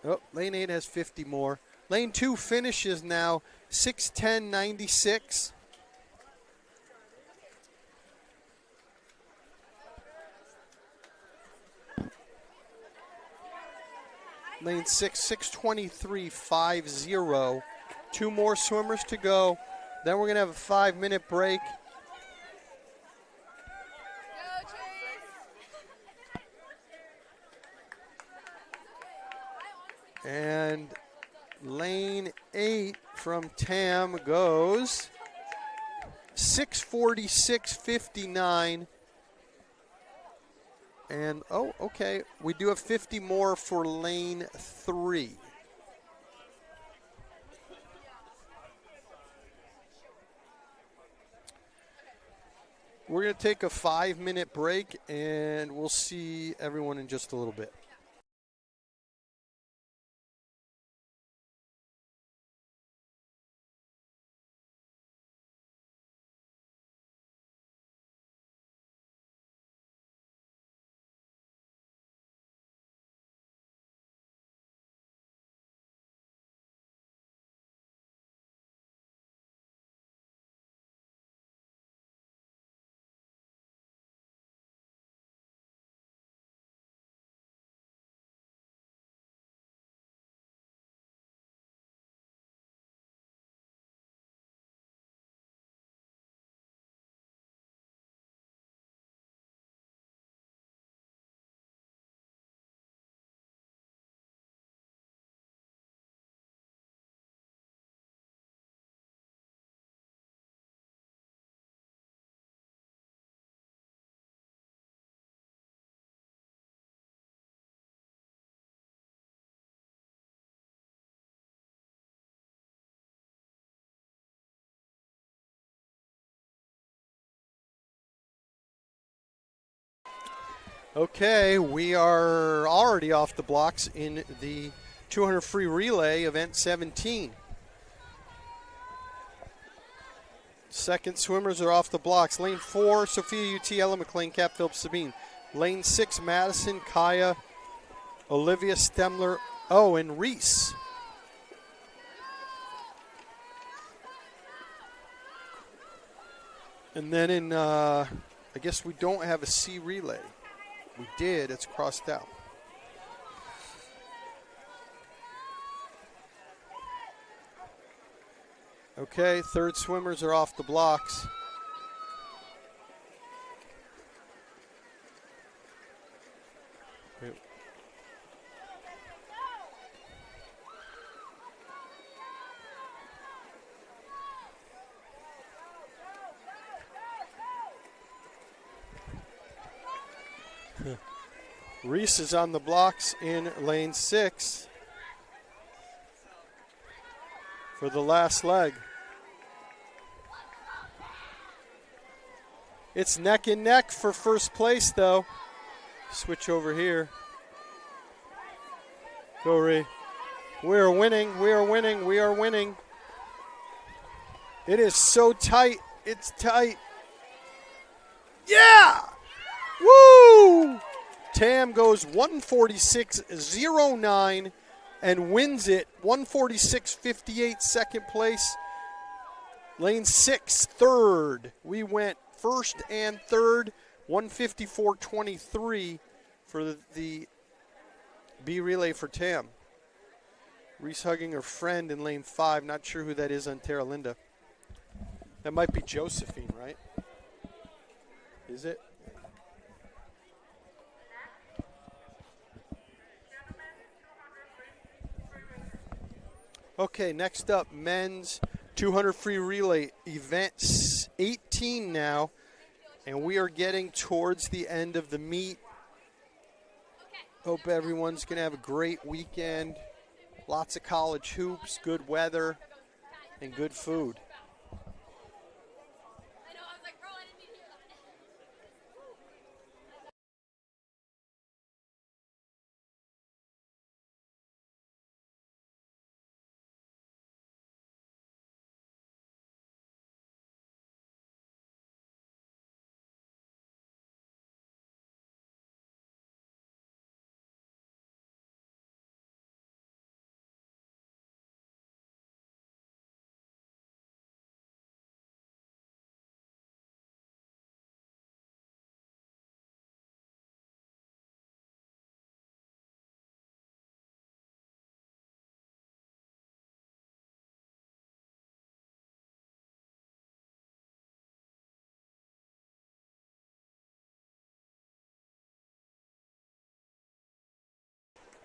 Oh, lane 8 has 50 more. Lane 2 finishes now 6:10.96. Lane 6, 6:23.50. 2 more swimmers to go. Then we're going to have a 5-minute break. And lane 8 from Tam goes 6:46.59. And, oh, okay, we do have 50 more for lane 3. We're going to take a 5-minute break, and we'll see everyone in just a little bit. Okay, we are already off the blocks in the 200 free relay, event 17. Second swimmers are off the blocks. Lane 4, Sophia UT, Ella McLean, Cap Phillips, Sabine. Lane 6, Madison, Kaya, Olivia Stemler, and Reese. And then in, I guess we don't have a C relay. We did, it's crossed out. Okay, third swimmers are off the blocks. Reese is on the blocks in lane 6 for the last leg. It's neck and neck for first place, though. Switch over here. Go, Ree. We are winning. We are winning. We are winning. It is so tight. It's tight. Yeah! Woo! Tam goes 146.09 and wins it. 146.58, second place. Lane 6, third. We went first and third, 154.23 for the B relay for Tam. Reese hugging her friend in lane 5. Not sure who that is on Terra Linda. That might be Josephine, right? Is it? Okay, next up, men's 200 free relay event 18 now, and we are getting towards the end of the meet. Hope everyone's going to have a great weekend. Lots of college hoops, good weather, and good food.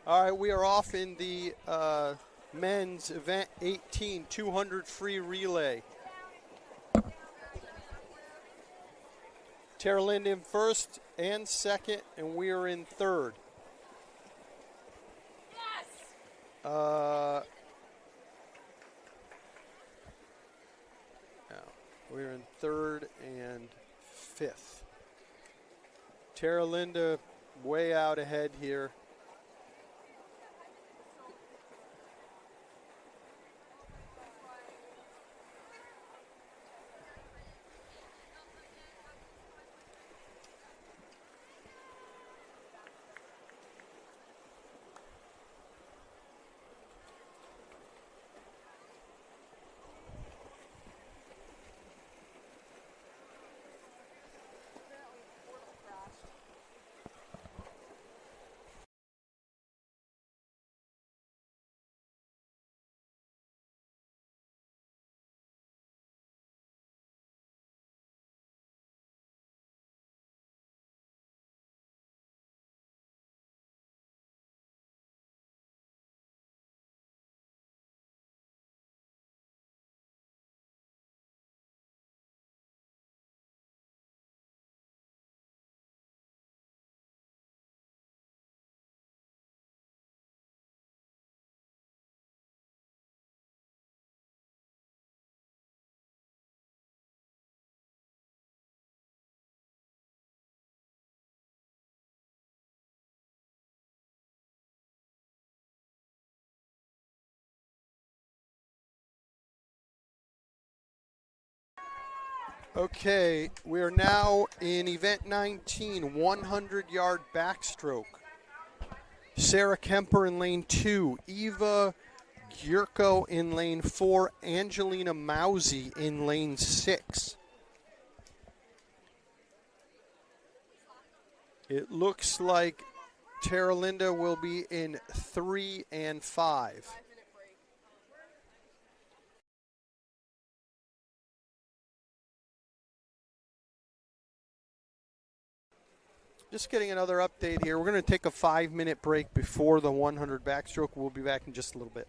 All right, we are off in the men's event 18, 200 free relay. Terra Linda in first and second, and we are in third. Yes! We're in third and fifth. Terra Linda way out ahead here. Okay, we are now in event 19, 100-yard backstroke. Sarah Kemper in lane 2, Eva Gyurko in lane 4, Angelina Mousy in lane 6. It looks like Terra Linda will be in 3 and 5. Just getting another update here. We're going to take a 5-minute break before the 100 backstroke. We'll be back in just a little bit.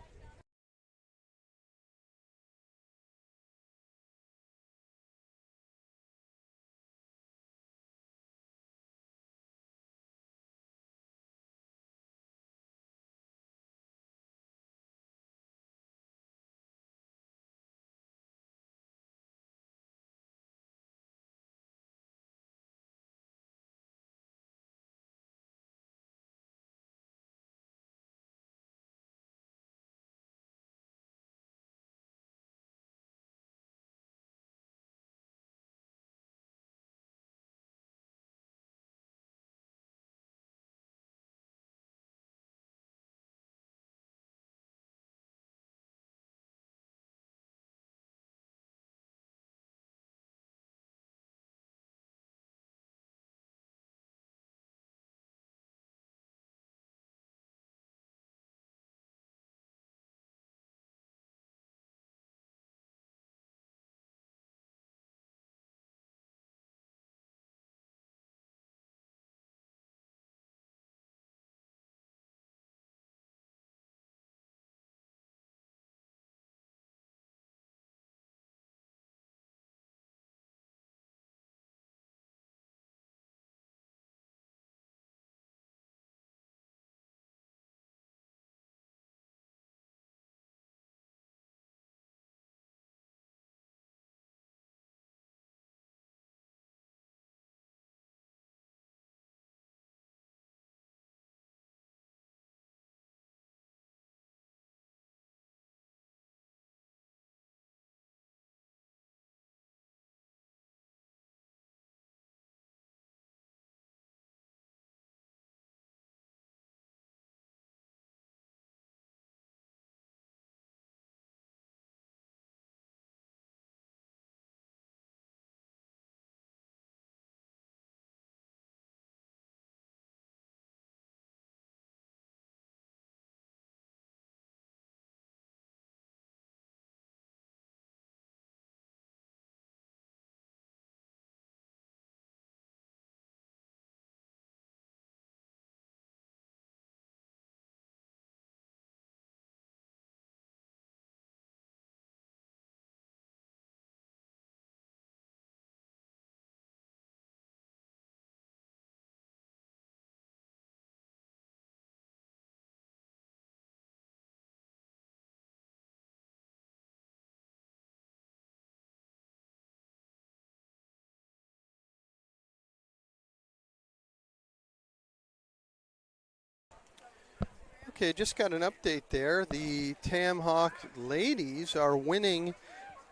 Okay, just got an update there. The Tam Hawk ladies are winning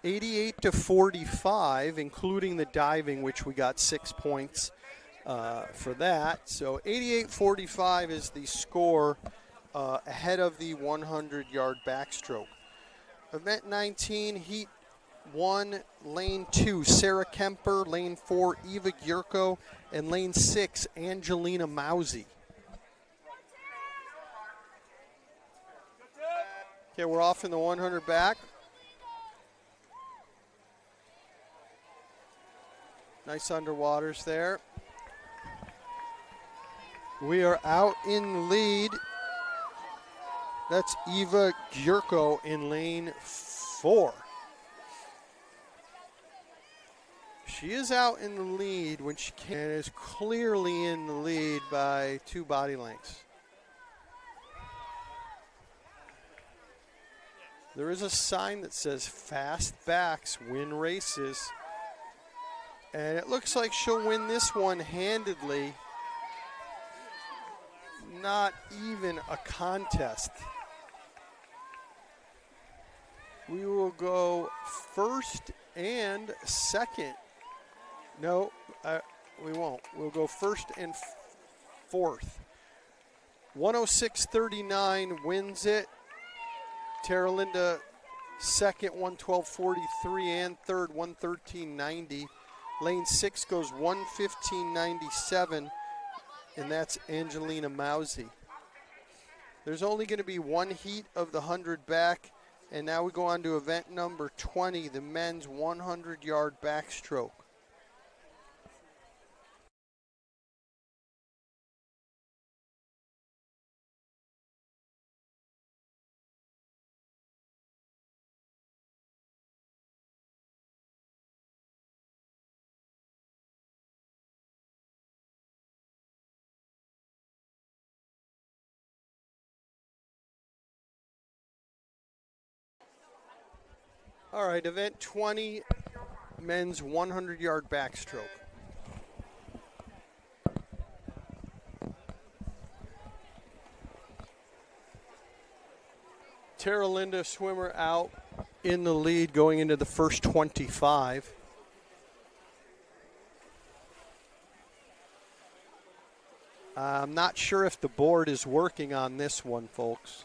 88-45, including the diving, which we got 6 points for that. So 88-45 is the score ahead of the 100-yard backstroke. Event 19, Heat 1, Lane 2, Sarah Kemper, Lane 4, Eva Gyurko, and Lane 6, Angelina Mousy. Okay, we're off in the 100 back. Nice underwaters there. We are out in the lead. That's Eva Gyurko in lane 4. She is out in the lead when she can, and is clearly in the lead by 2 body lengths. There is a sign that says fast backs win races. And it looks like she'll win this one handedly. Not even a contest. We will go first and second. No, we won't. We'll go first and fourth. 106.39 wins it. Terra Linda second, 112.43, and third, 113.90. Lane 6 goes 115.97, and that's Angelina Mousy. There's only going to be one heat of the 100 back, and now we go on to event number 20, the men's 100-yard backstroke. All right, event 20, men's 100-yard backstroke. Terra Linda, swimmer, out in the lead going into the first 25. I'm not sure if the board is working on this one, folks.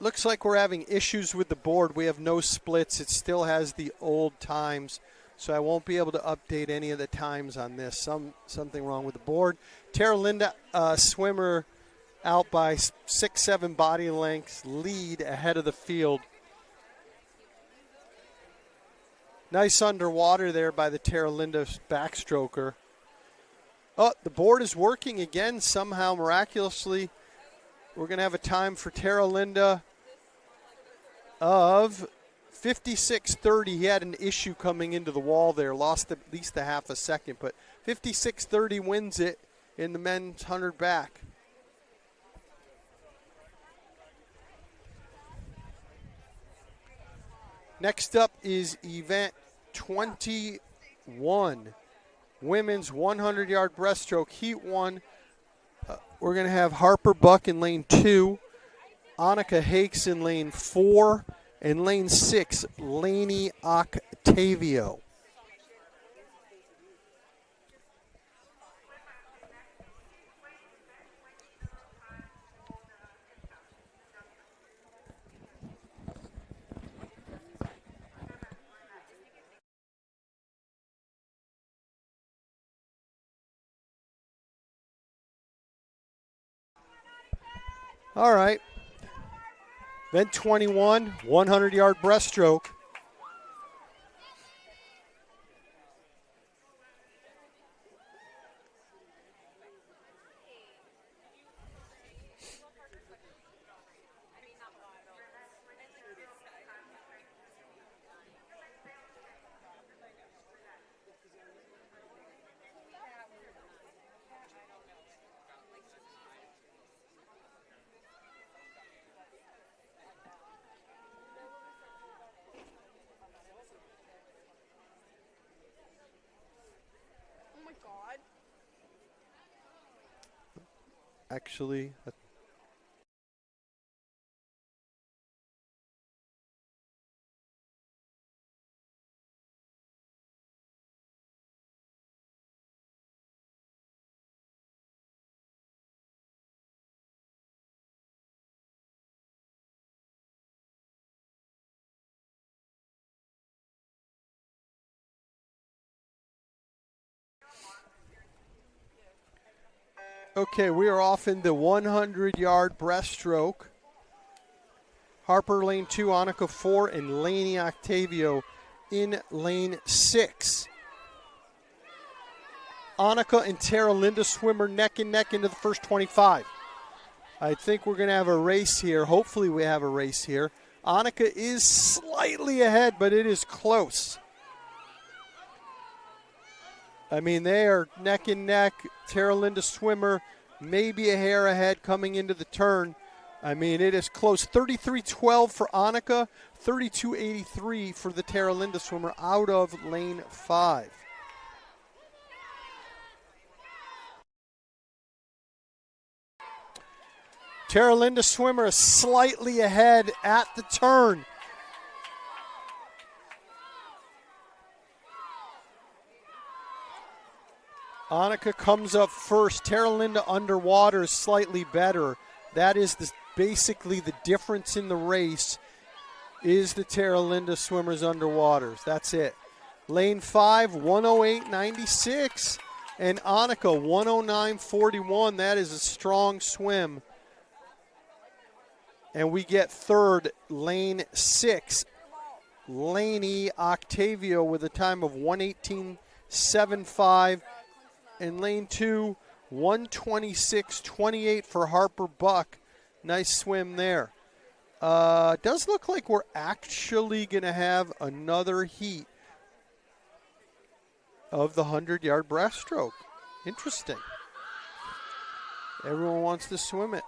Looks like we're having issues with the board. We have no splits. It still has the old times, so I won't be able to update any of the times on this. Something wrong with the board. Terra Linda, swimmer, out by 6-7 body lengths, lead ahead of the field. Nice underwater there by the Terra Linda backstroker. Oh, the board is working again somehow, miraculously. We're going to have a time for Terra Linda of 56.30. He had an issue coming into the wall there, lost at least a half a second, but 56.30 wins it in the men's 100 back. Next up is event 21, women's 100-yard breaststroke, heat 1. We're going to have Harper Buck in lane 2, Annika Hakes in lane 4, and lane 6, Lainey Octavio. All right. Event 21, 100-yard breaststroke. actually. Okay, we are off in the 100-yard breaststroke. Harper lane 2, Annika 4, and Laney Octavio in lane 6. Annika and Terra Linda swimmer neck and neck into the first 25. I think we're going to have a race here. Hopefully we have a race here. Annika is slightly ahead, but it is close. I mean, they are neck and neck. Terra Linda swimmer maybe a hair ahead coming into the turn. I mean, it is close. 33.12 for Annika, 32.83 for the Terra Linda swimmer out of lane 5. Terra Linda swimmer is slightly ahead at the turn. Annika comes up first. Terra Linda underwater is slightly better. That is basically the difference in the race is the Terra Linda swimmers underwaters. That's it. Lane 5, 108.96. And Annika, 109.41. That is a strong swim. And we get third, lane 6, Laney Octavio with a time of 118.75. And lane 2, 126.28 for Harper Buck. Nice swim there. Does look like we're actually going to have another heat of the 100-yard breaststroke. Interesting. Everyone wants to swim it.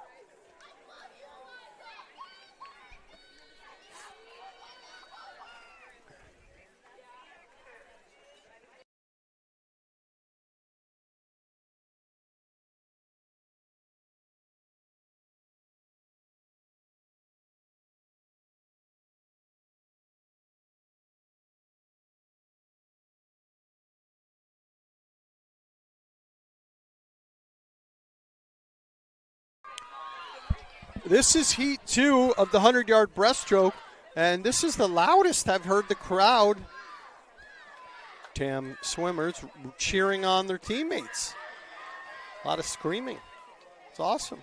This is heat 2 of the 100-yard breaststroke, and this is the loudest I've heard the crowd, TAM swimmers, cheering on their teammates. A lot of screaming. It's awesome.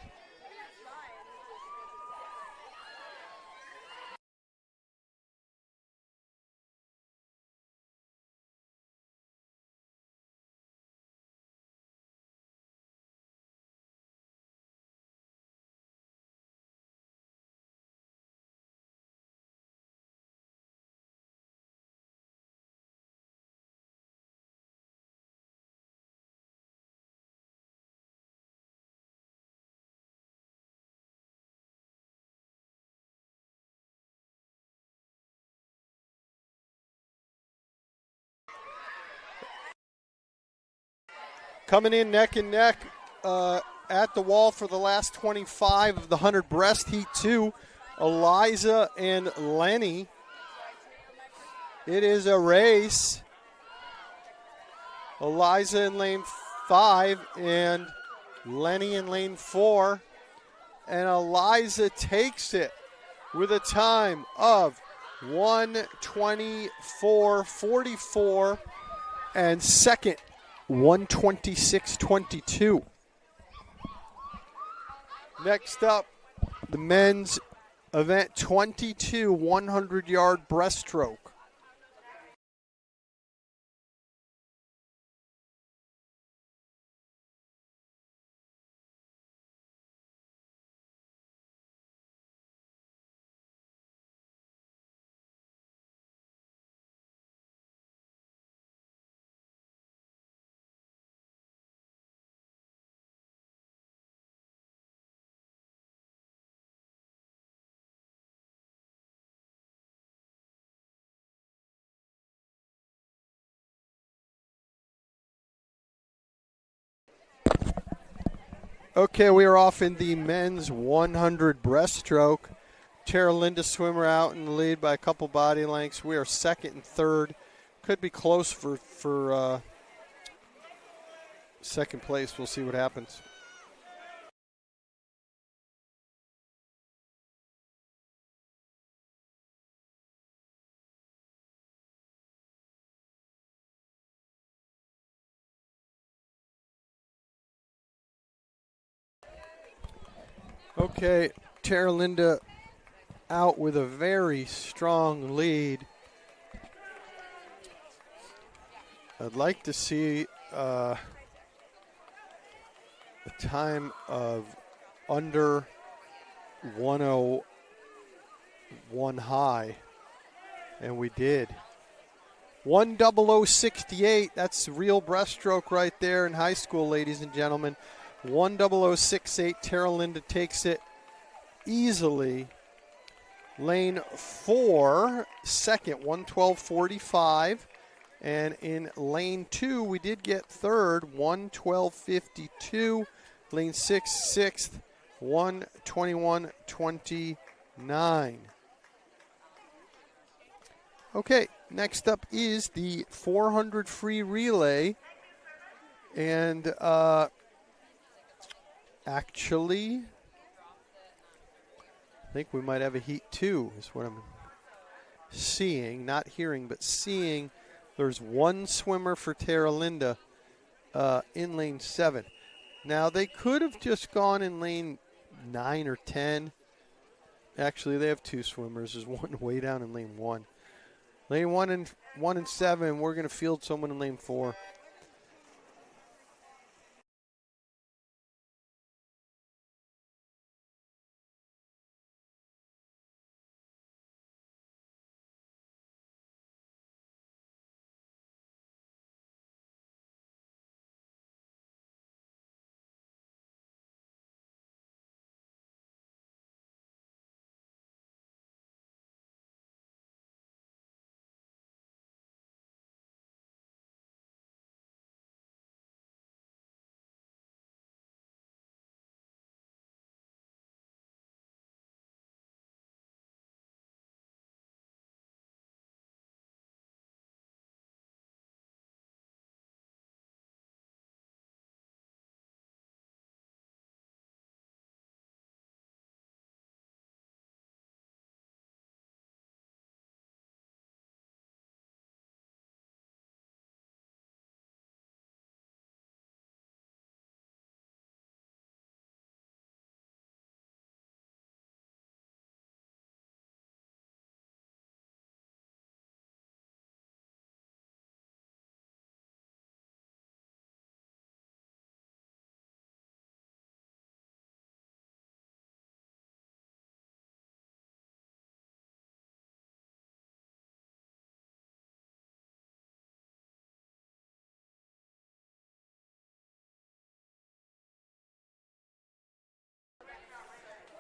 Coming in neck and neck at the wall for the last 25 of the 100 breast heat 2, Eliza and Lenny. It is a race. Eliza in lane 5 and Lenny in lane 4. And Eliza takes it with a time of 1:24.44 and second, 1:26.22. Next up, the men's event 22 100-yard breaststroke. Okay, we are off in the men's 100 breaststroke. Terra Linda swimmer out in the lead by a couple body lengths. We are second and third. Could be close for second place. We'll see what happens. Okay, Terra Linda out with a very strong lead. I'd like to see a time of under 101 high, and we did. 1:00:68, that's real breaststroke right there in high school, ladies and gentlemen. 1:00:68, Terra Linda takes it easily. Lane 4, second, 1:12:45. And in lane 2, we did get third, 1:12:52. Lane 6, sixth, 1:21:29. Okay, next up is the 400 free relay. And actually, I think we might have a heat 2 is what I'm seeing, not hearing, but seeing. There's one swimmer for Terra Linda in lane 7. Now, they could have just gone in lane 9 or 10. Actually, they have two swimmers. There's one way down in lane 1. Lane 1 and 7, we're going to field someone in lane 4.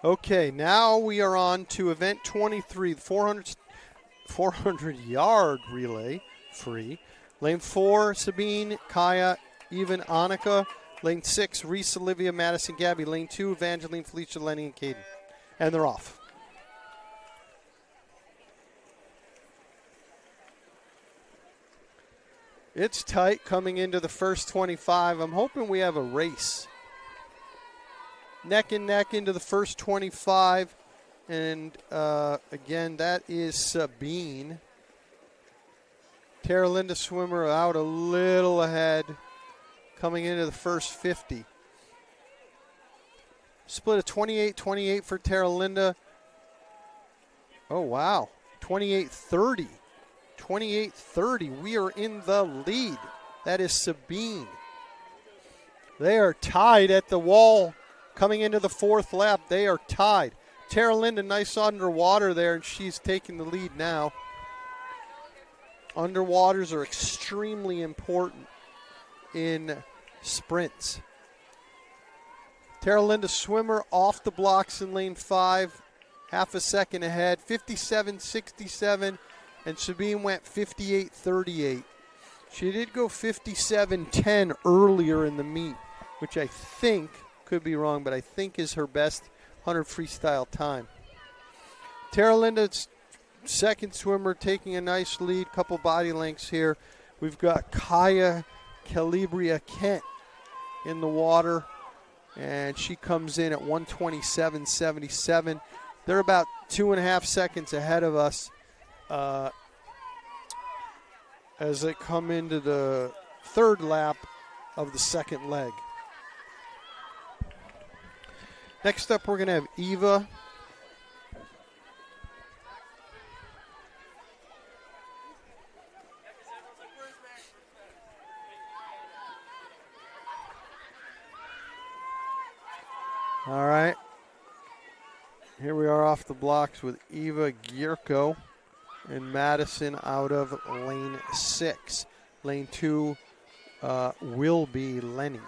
Okay, now we are on to event 23, the 400-yard relay free. Lane 4, Sabine, Kaya, Even, Annika. Lane 6, Reese, Olivia, Madison, Gabby. Lane 2, Evangeline, Felicia, Lenny, and Caden. And they're off. It's tight coming into the first 25. I'm hoping we have a race. Neck and neck into the first 25. And, again, that is Sabine. Terra Linda swimmer out a little ahead coming into the first 50. Split of 28-28 for Terra Linda. Oh, wow. 28-30. 28-30. We are in the lead. That is Sabine. They are tied at the wall coming into the fourth lap. They are tied. Terra Linda, nice underwater there, and she's taking the lead now. Underwaters are extremely important in sprints. Terra Linda swimmer off the blocks in lane 5, half a second ahead, 57.67, and Sabine went 58.38. She did go 57.10 earlier in the meet, which I think could be wrong, but I think is her best 100 freestyle time. Terra Linda's second swimmer taking a nice lead, couple body lengths here. We've got Kaya Calibria Kent in the water, and she comes in at 127.77. They're about 2.5 seconds ahead of us as they come into the third lap of the second leg. Next up, we're going to have Eva. All right. Here we are off the blocks with Eva Gierko and Madison out of lane 6. Lane 2 will be Lenny.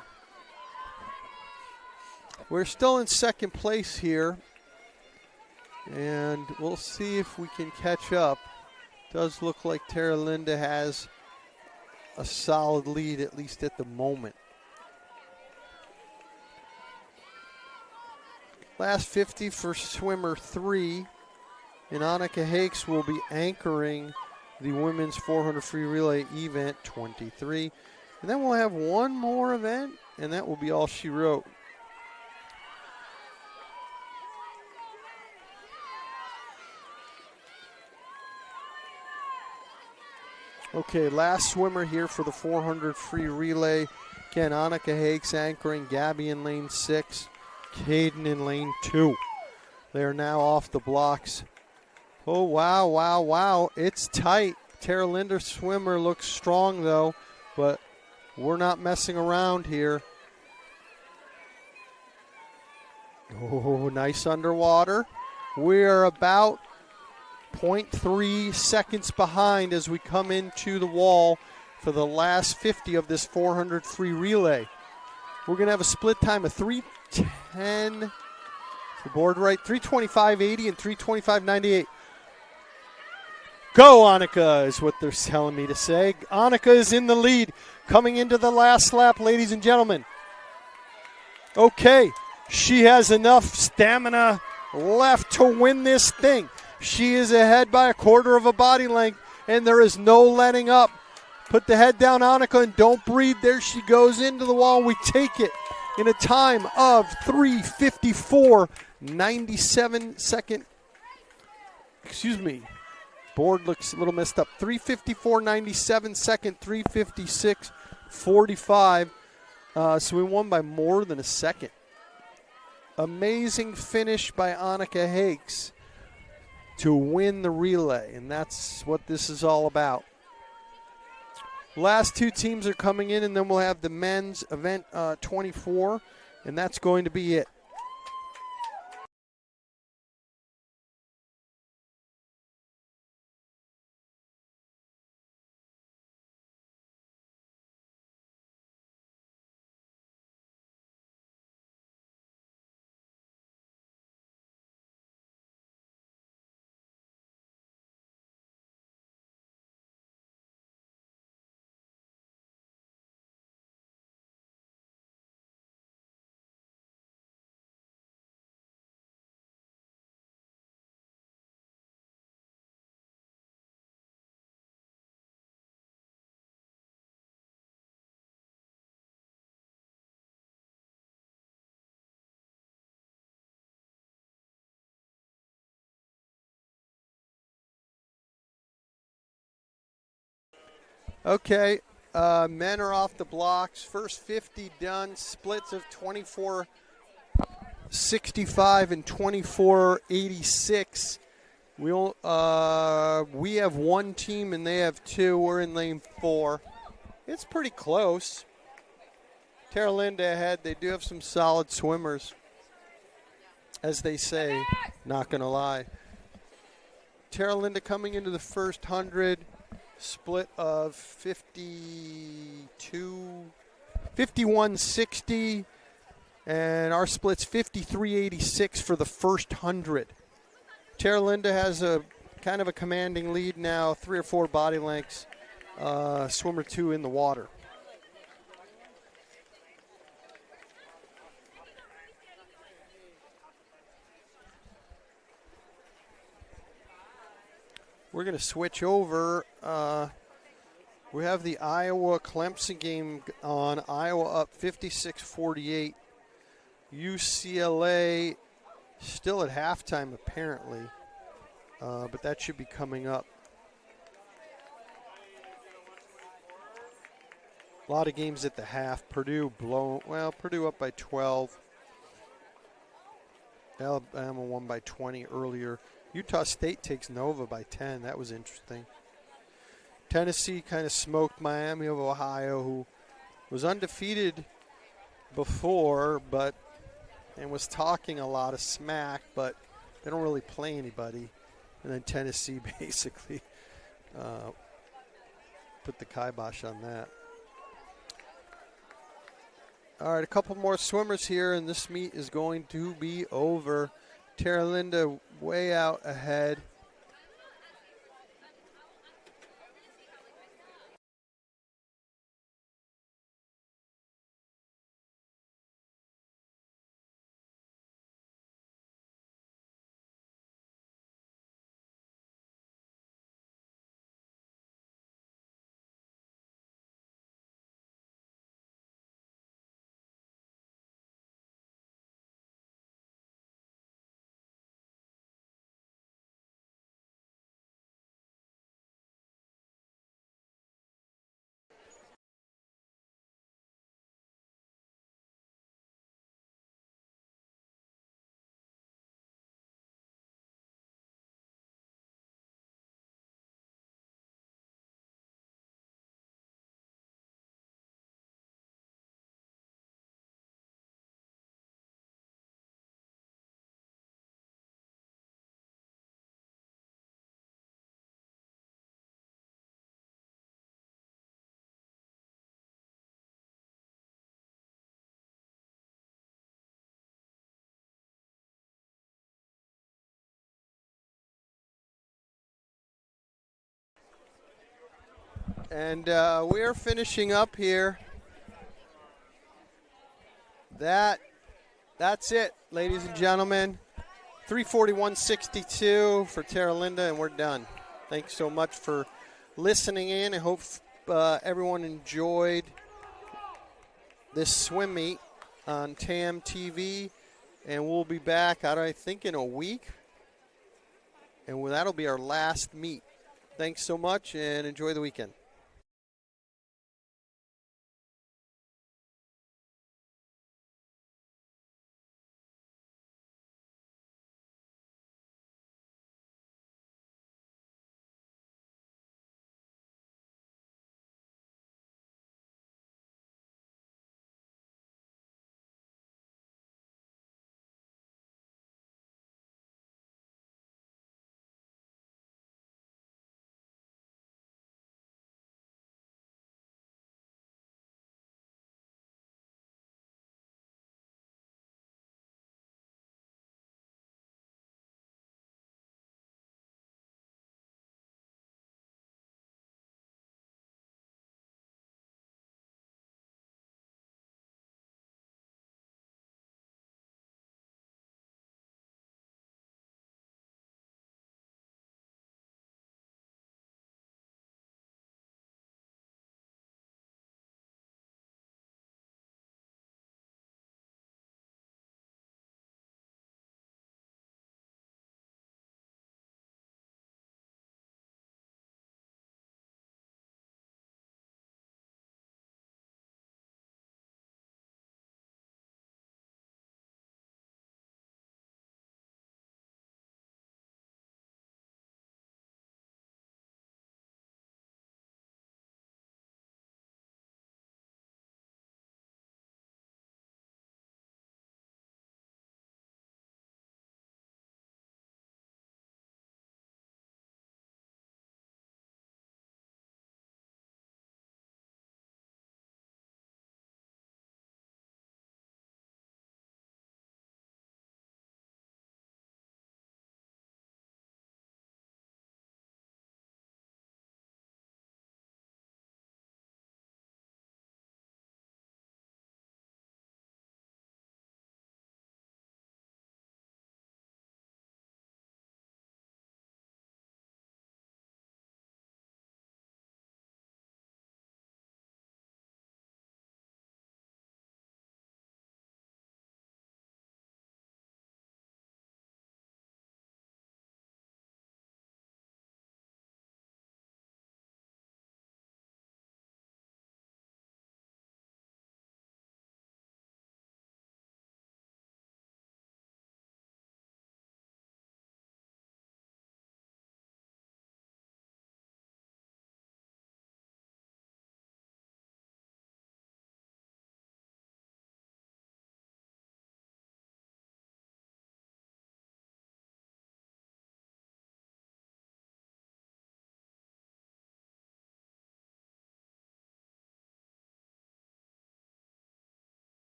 We're still in second place here, and we'll see if we can catch up. Does look like Terra Linda has a solid lead, at least at the moment. Last 50 for swimmer 3, and Annika Hakes will be anchoring the women's 400 free relay event 23. And then we'll have one more event, and that will be all she wrote. Okay, last swimmer here for the 400 free relay. Again, Annika Hakes anchoring, Gabby in lane 6. Caden in lane 2. They're now off the blocks. Oh, wow, wow, wow. It's tight. Terra Linda swimmer looks strong, though, but we're not messing around here. Oh, nice underwater. We're about 0.3 seconds behind as we come into the wall for the last 50 of this 400 free relay. We're going to have a split time of 3:10, the board right, 3:25.80 and 3:25.98. Go, Annika, is what they're telling me to say. Annika is in the lead coming into the last lap, ladies and gentlemen. Okay, she has enough stamina left to win this thing. She is ahead by a quarter of a body length, and there is no letting up. Put the head down, Annika, and don't breathe. There she goes into the wall. We take it in a time of 3:54.97 second. Excuse me. Board looks a little messed up. 3:54.97 second, 3:56.45. So we won by more than a second. Amazing finish by Annika Hakes to win the relay, and that's what this is all about. Last two teams are coming in, and then we'll have the men's event 24, and that's going to be it. Okay, men are off the blocks. First 50 done. Splits of 24.65 and 24.86. We have one team and they have two. We're in lane 4. It's pretty close. Terra Linda ahead. They do have some solid swimmers, as they say. Not going to lie. Terra Linda coming into the first 100. Split of 51.60, and our split's 53.86 for the first 100. Terra Linda has a kind of a commanding lead now, 3 or 4 body lengths. Swimmer 2 in the water. we're going to switch over. We have the Iowa-Clemson game on. Iowa up 56-48. UCLA still at halftime, apparently. But that should be coming up. A lot of games at the half. Purdue up by 12. Alabama won by 20 earlier. Utah State takes Nova by 10. That was interesting. Tennessee kind of smoked Miami of Ohio, who was undefeated before, and was talking a lot of smack, but they don't really play anybody. And then Tennessee basically put the kibosh on that. All right, a couple more swimmers here, and this meet is going to be over. Terra Linda way out ahead. And we're finishing up here. That's it, ladies and gentlemen. 341.62 for Terra Linda, and we're done. Thanks so much for listening in. I hope everyone enjoyed this swim meet on TamTV, and we'll be back, I think, in a week, and that'll be our last meet. Thanks so much, and enjoy the weekend.